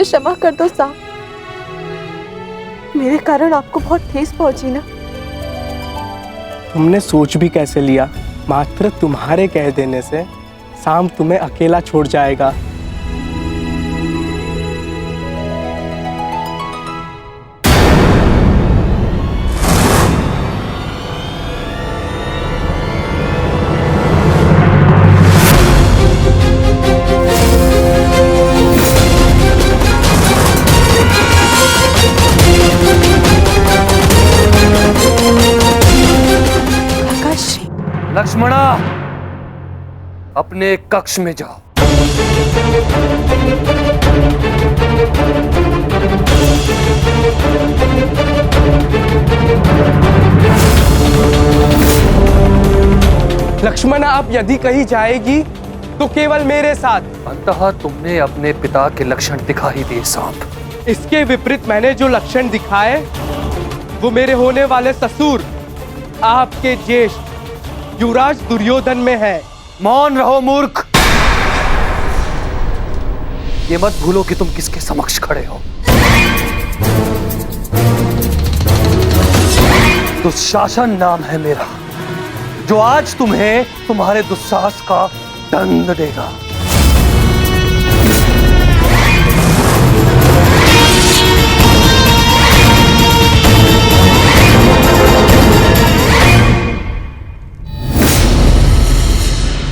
क्षमा कर दो साहब, मेरे कारण आपको बहुत ठेस पहुंची ना। तुमने सोच भी कैसे लिया? मात्र तुम्हारे कह देने से शाम तुम्हें अकेला छोड़ जाएगा। लक्ष्मणा, अपने कक्ष में जाओ। लक्ष्मणा, अब यदि कहीं जाएगी तो केवल मेरे साथ। अंततः तुमने अपने पिता के लक्षण दिखा ही दिए सांप। इसके विपरीत मैंने जो लक्षण दिखाए वो मेरे होने वाले ससुर, आपके ज्येष्ठ युवराज दुर्योधन में है। मौन रहो मूर्ख। ये मत भूलो कि तुम किसके समक्ष खड़े हो। दुशासन नाम है मेरा, जो आज तुम्हें तुम्हारे दुस्साहस का दंड देगा।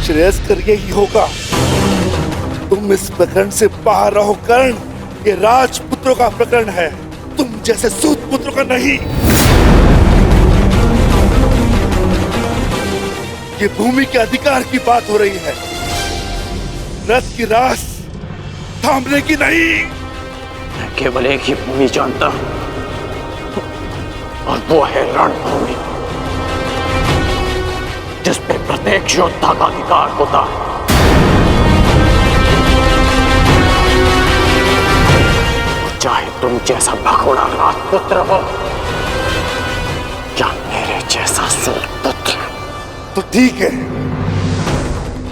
श्रेयस्कर यही होगा, तुम इस प्रकरण से बाहर रहो कर्ण। ये राजपुत्रों का प्रकरण है, तुम जैसे सूत पुत्रों का नहीं। ये भूमि के अधिकार की बात हो रही है, रथ की रास थामने की नहीं। मैं केवल एक ही भूमि जानता हूं, और वो है रणभूमि, जिस पे प्रत्येक योद्धा का अधिकार होता है। चाहे तुम जैसा भगोड़ा राजपुत्र हो या मेरे जैसा सूतपुत्र। तो ठीक है,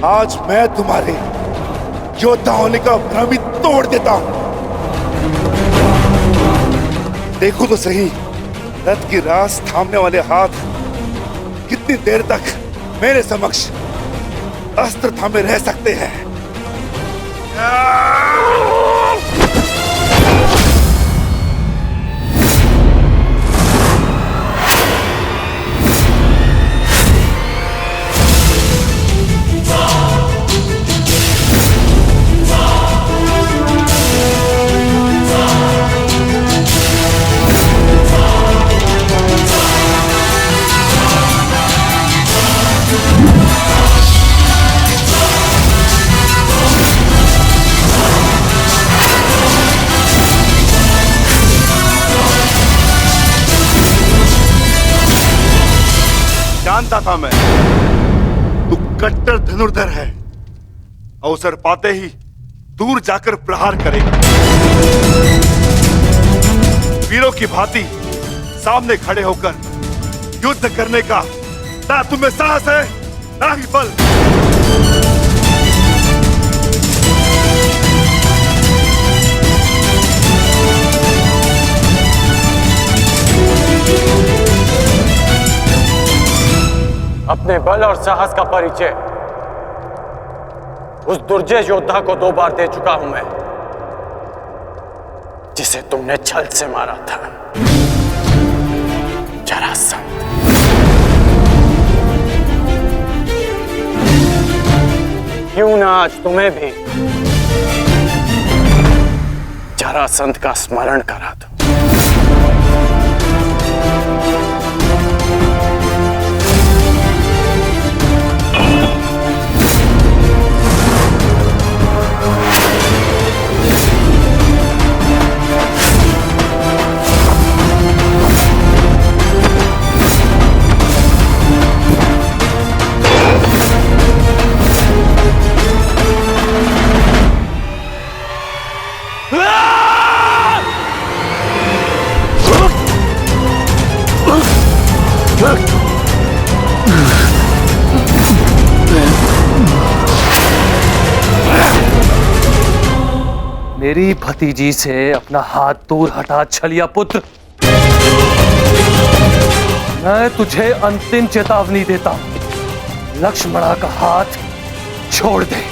आज मैं तुम्हारे योद्धा होने का भ्रम ही तोड़ देता हूं। देखो तो सही, रथ की रास थामने वाले हाथ कितनी देर तक मेरे समक्ष अस्त्र थामे रह सकते हैं। जानता था मैं, तू कट्टर धनुर्धर है। अवसर पाते ही दूर जाकर प्रहार करेगा। वीरों की भांति सामने खड़े होकर युद्ध करने का ना तुम्हें साहस है ना ही बल। अपने बल और साहस का परिचय उस दुर्जय योद्धा को 2 बार दे चुका हूं मैं, जिसे तुमने छल से मारा था, जरासंध। क्यों ना आज तुम्हें भी जरासंध का स्मरण करा दूं। मेरी भतीजी से अपना हाथ दूर हटा छलिया पुत्र। मैं तुझे अंतिम चेतावनी देता हूं, लक्ष्मणा का हाथ छोड़ दे।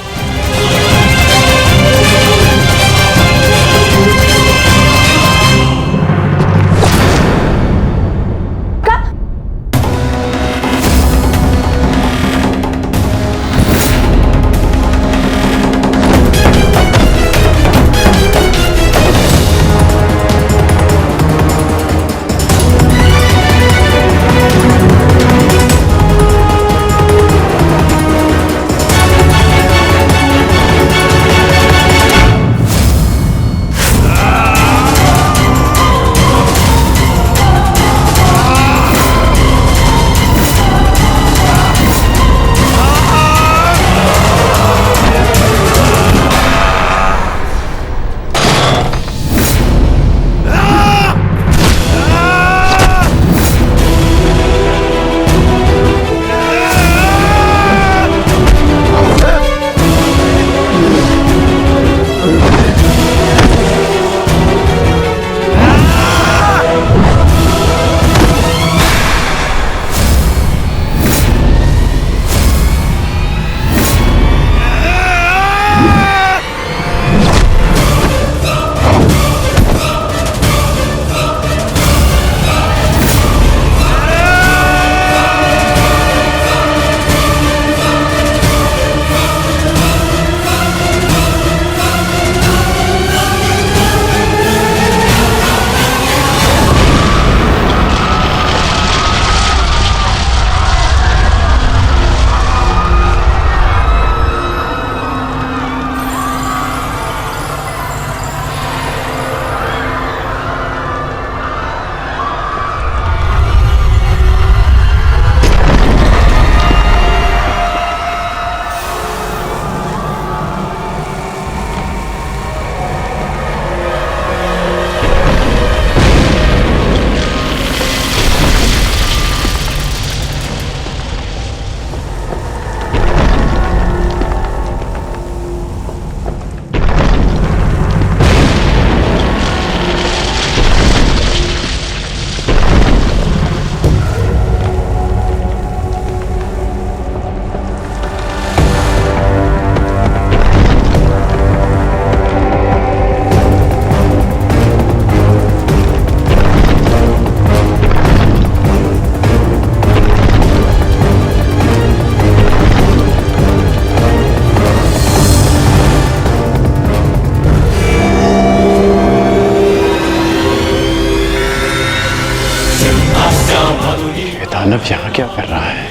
दानव यहाँ क्या कर रहा है?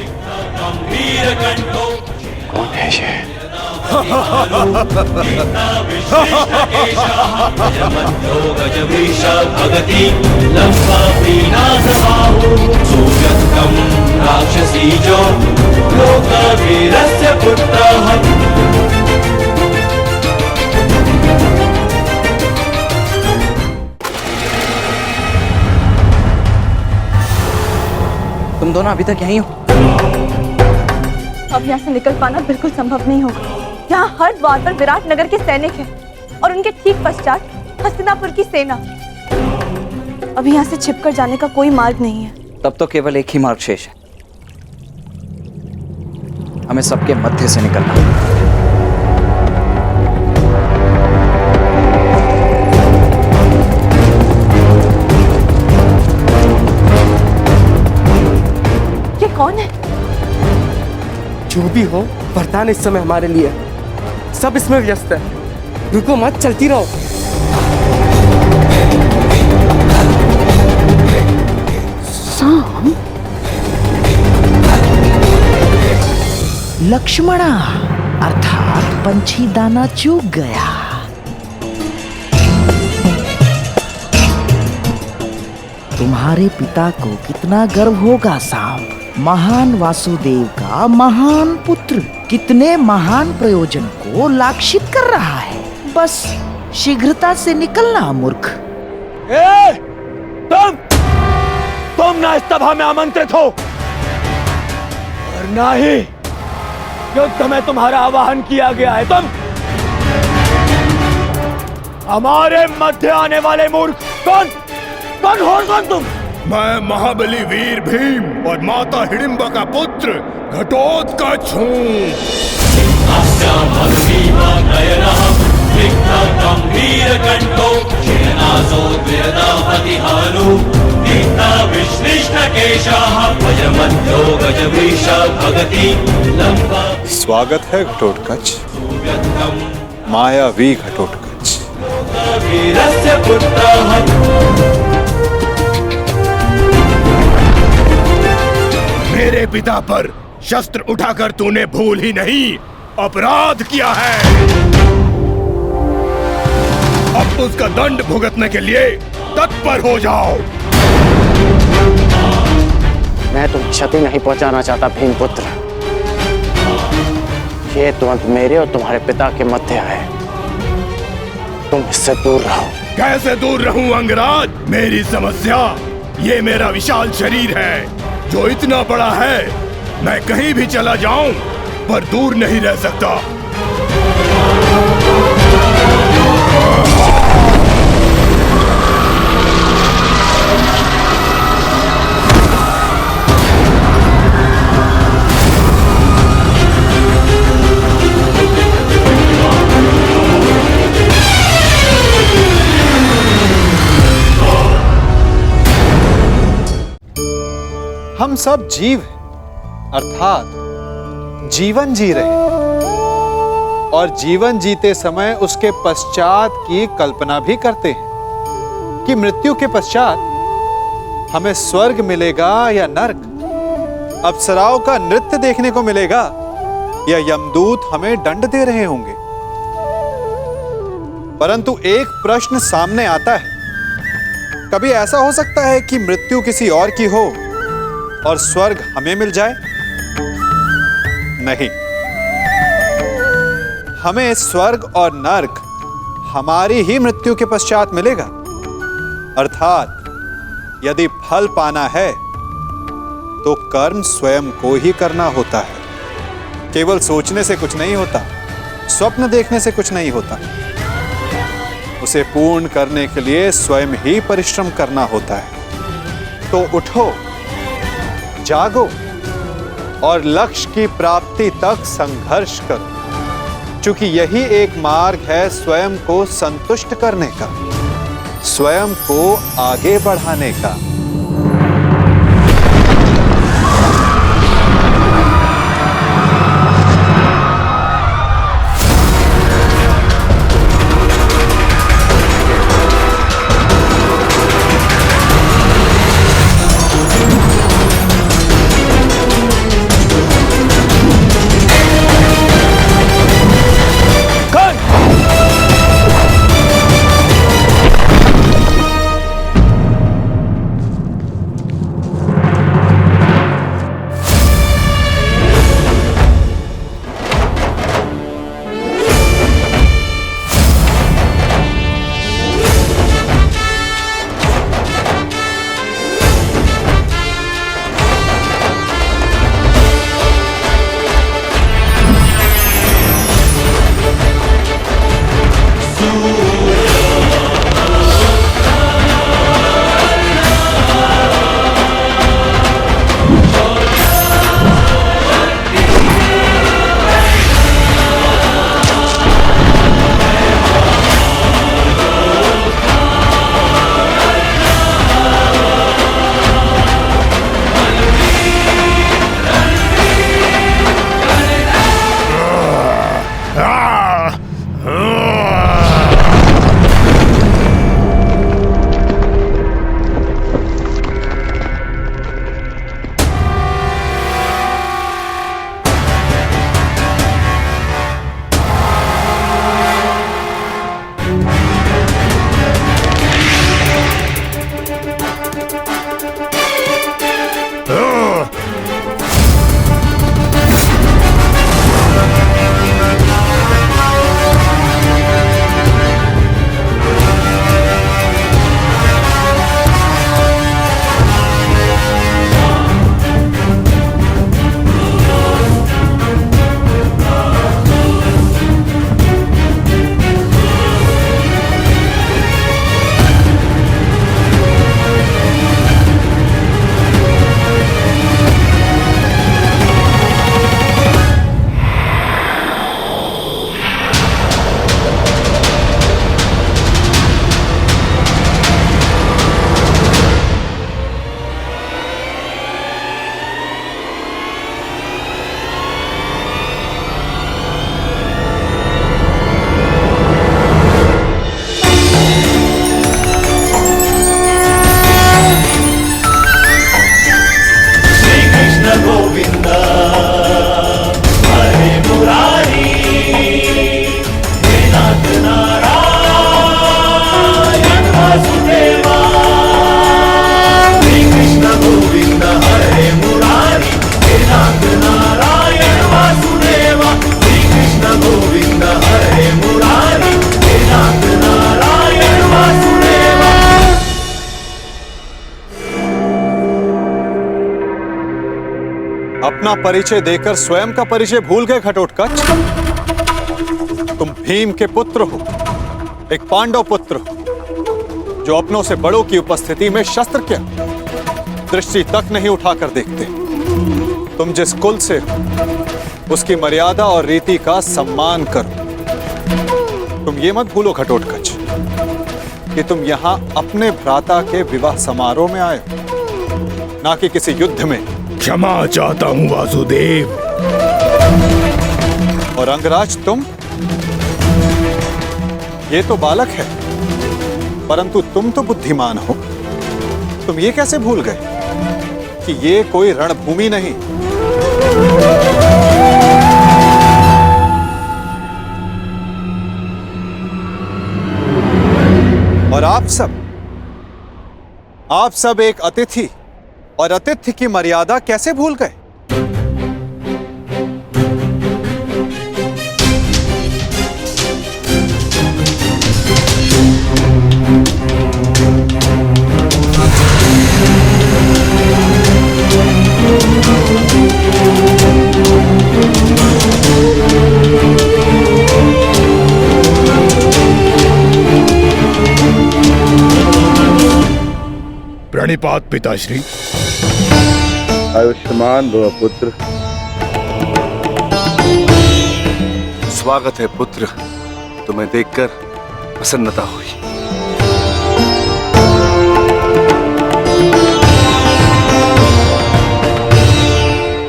कौन है ये? राक्षसी जो लोकवीरस्य पुत्रः। तुम दोनों अभी तक यहीं हो? अब यहाँ से निकल पाना बिल्कुल संभव नहीं होगा। यहाँ हर द्वार पर विराट नगर के सैनिक हैं और उनके ठीक पश्चात हस्तिनापुर की सेना। अब यहाँ से छिपकर जाने का कोई मार्ग नहीं है। तब तो केवल एक ही मार्ग शेष है, हमें सबके मध्य से निकलना है। ये कौन है? जो भी हो, वरदान इस समय हमारे लिए है। सब इसमें व्यस्त है, रुको मत, चलती रहो। साम, लक्ष्मणा अर्थात पंछी दाना चूक गया। तुम्हारे पिता को कितना गर्व होगा साम, महान वासुदेव का महान पुत्र कितने महान प्रयोजन को लाक्षित कर रहा है। बस शीघ्रता से निकलना मूर्ख। तुम ना इस सभा में आमंत्रित हो और ना ही युद्ध में तुम्हारा आवाहन किया गया है। तुम हमारे मध्य आने वाले मूर्ख कौन हो तुम? मैं महाबली वीर भीम और माता हिडिंबा का पुत्र घटोत्कच हूँ। स्वागत है घटोत्कच, मायावी घटोत्कच। मेरे पिता पर शस्त्र उठाकर तूने भूल ही नहीं अपराध किया है। अब उसका दंड भुगतने के लिए तत्पर हो जाओ। मैं तुम्हें क्षति नहीं पहुंचाना चाहता भीमपुत्र। ये द्वंद्व मेरे और तुम्हारे पिता के मध्य है, तुम इससे दूर रहो। कैसे दूर रहूं अंगराज? मेरी समस्या ये मेरा विशाल शरीर है जो इतना बड़ा है मैं कहीं भी चला जाऊं पर दूर नहीं रह सकता। हम सब जीव हैं, अर्थात जीवन जी रहे हैं और जीवन जीते समय उसके पश्चात की कल्पना भी करते हैं कि मृत्यु के पश्चात हमें स्वर्ग मिलेगा या नर्क, अप्सराओं का नृत्य देखने को मिलेगा या यमदूत हमें दंड दे रहे होंगे। परंतु एक प्रश्न सामने आता है, कभी ऐसा हो सकता है कि मृत्यु किसी और की हो और स्वर्ग हमें मिल जाए? नहीं, हमें स्वर्ग और नर्क हमारी ही मृत्यु के पश्चात मिलेगा। अर्थात यदि फल पाना है तो कर्म स्वयं को ही करना होता है। केवल सोचने से कुछ नहीं होता, स्वप्न देखने से कुछ नहीं होता। उसे पूर्ण करने के लिए स्वयं ही परिश्रम करना होता है। तो उठो, जागो और लक्ष्य की प्राप्ति तक संघर्ष करो, क्योंकि यही एक मार्ग है स्वयं को संतुष्ट करने का, स्वयं को आगे बढ़ाने का। परिचय देकर स्वयं का परिचय भूल गए घटोत्कच? तुम भीम के पुत्र हो, एक पांडव पुत्र हो, जो अपनों से बड़ों की उपस्थिति में शस्त्र क्या दृष्टि तक नहीं उठाकर देखते। तुम जिस कुल से हो, उसकी मर्यादा और रीति का सम्मान करो। तुम ये मत भूलो घटोत्कच कि तुम यहां अपने भ्राता के विवाह समारोह में आए हो, ना कि किसी युद्ध में। क्षमा चाहता हूं वासुदेव। और अंगराज तुम, ये तो बालक है, परंतु तुम तो बुद्धिमान हो। तुम ये कैसे भूल गए कि ये कोई रणभूमि नहीं, और आप सब एक अतिथि और अतिथि की मर्यादा कैसे भूल गए? प्रणिपात पिताश्री। आयुष्मान भव पुत्र। स्वागत है पुत्र, तुम्हें देखकर प्रसन्नता हुई।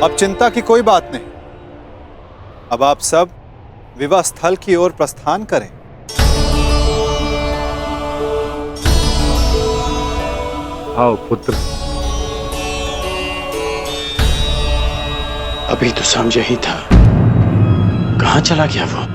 अब चिंता की कोई बात नहीं। अब आप सब विवाह स्थल की ओर प्रस्थान करें। आओ पुत्र। अभी तो समझा ही था, कहां चला गया वो?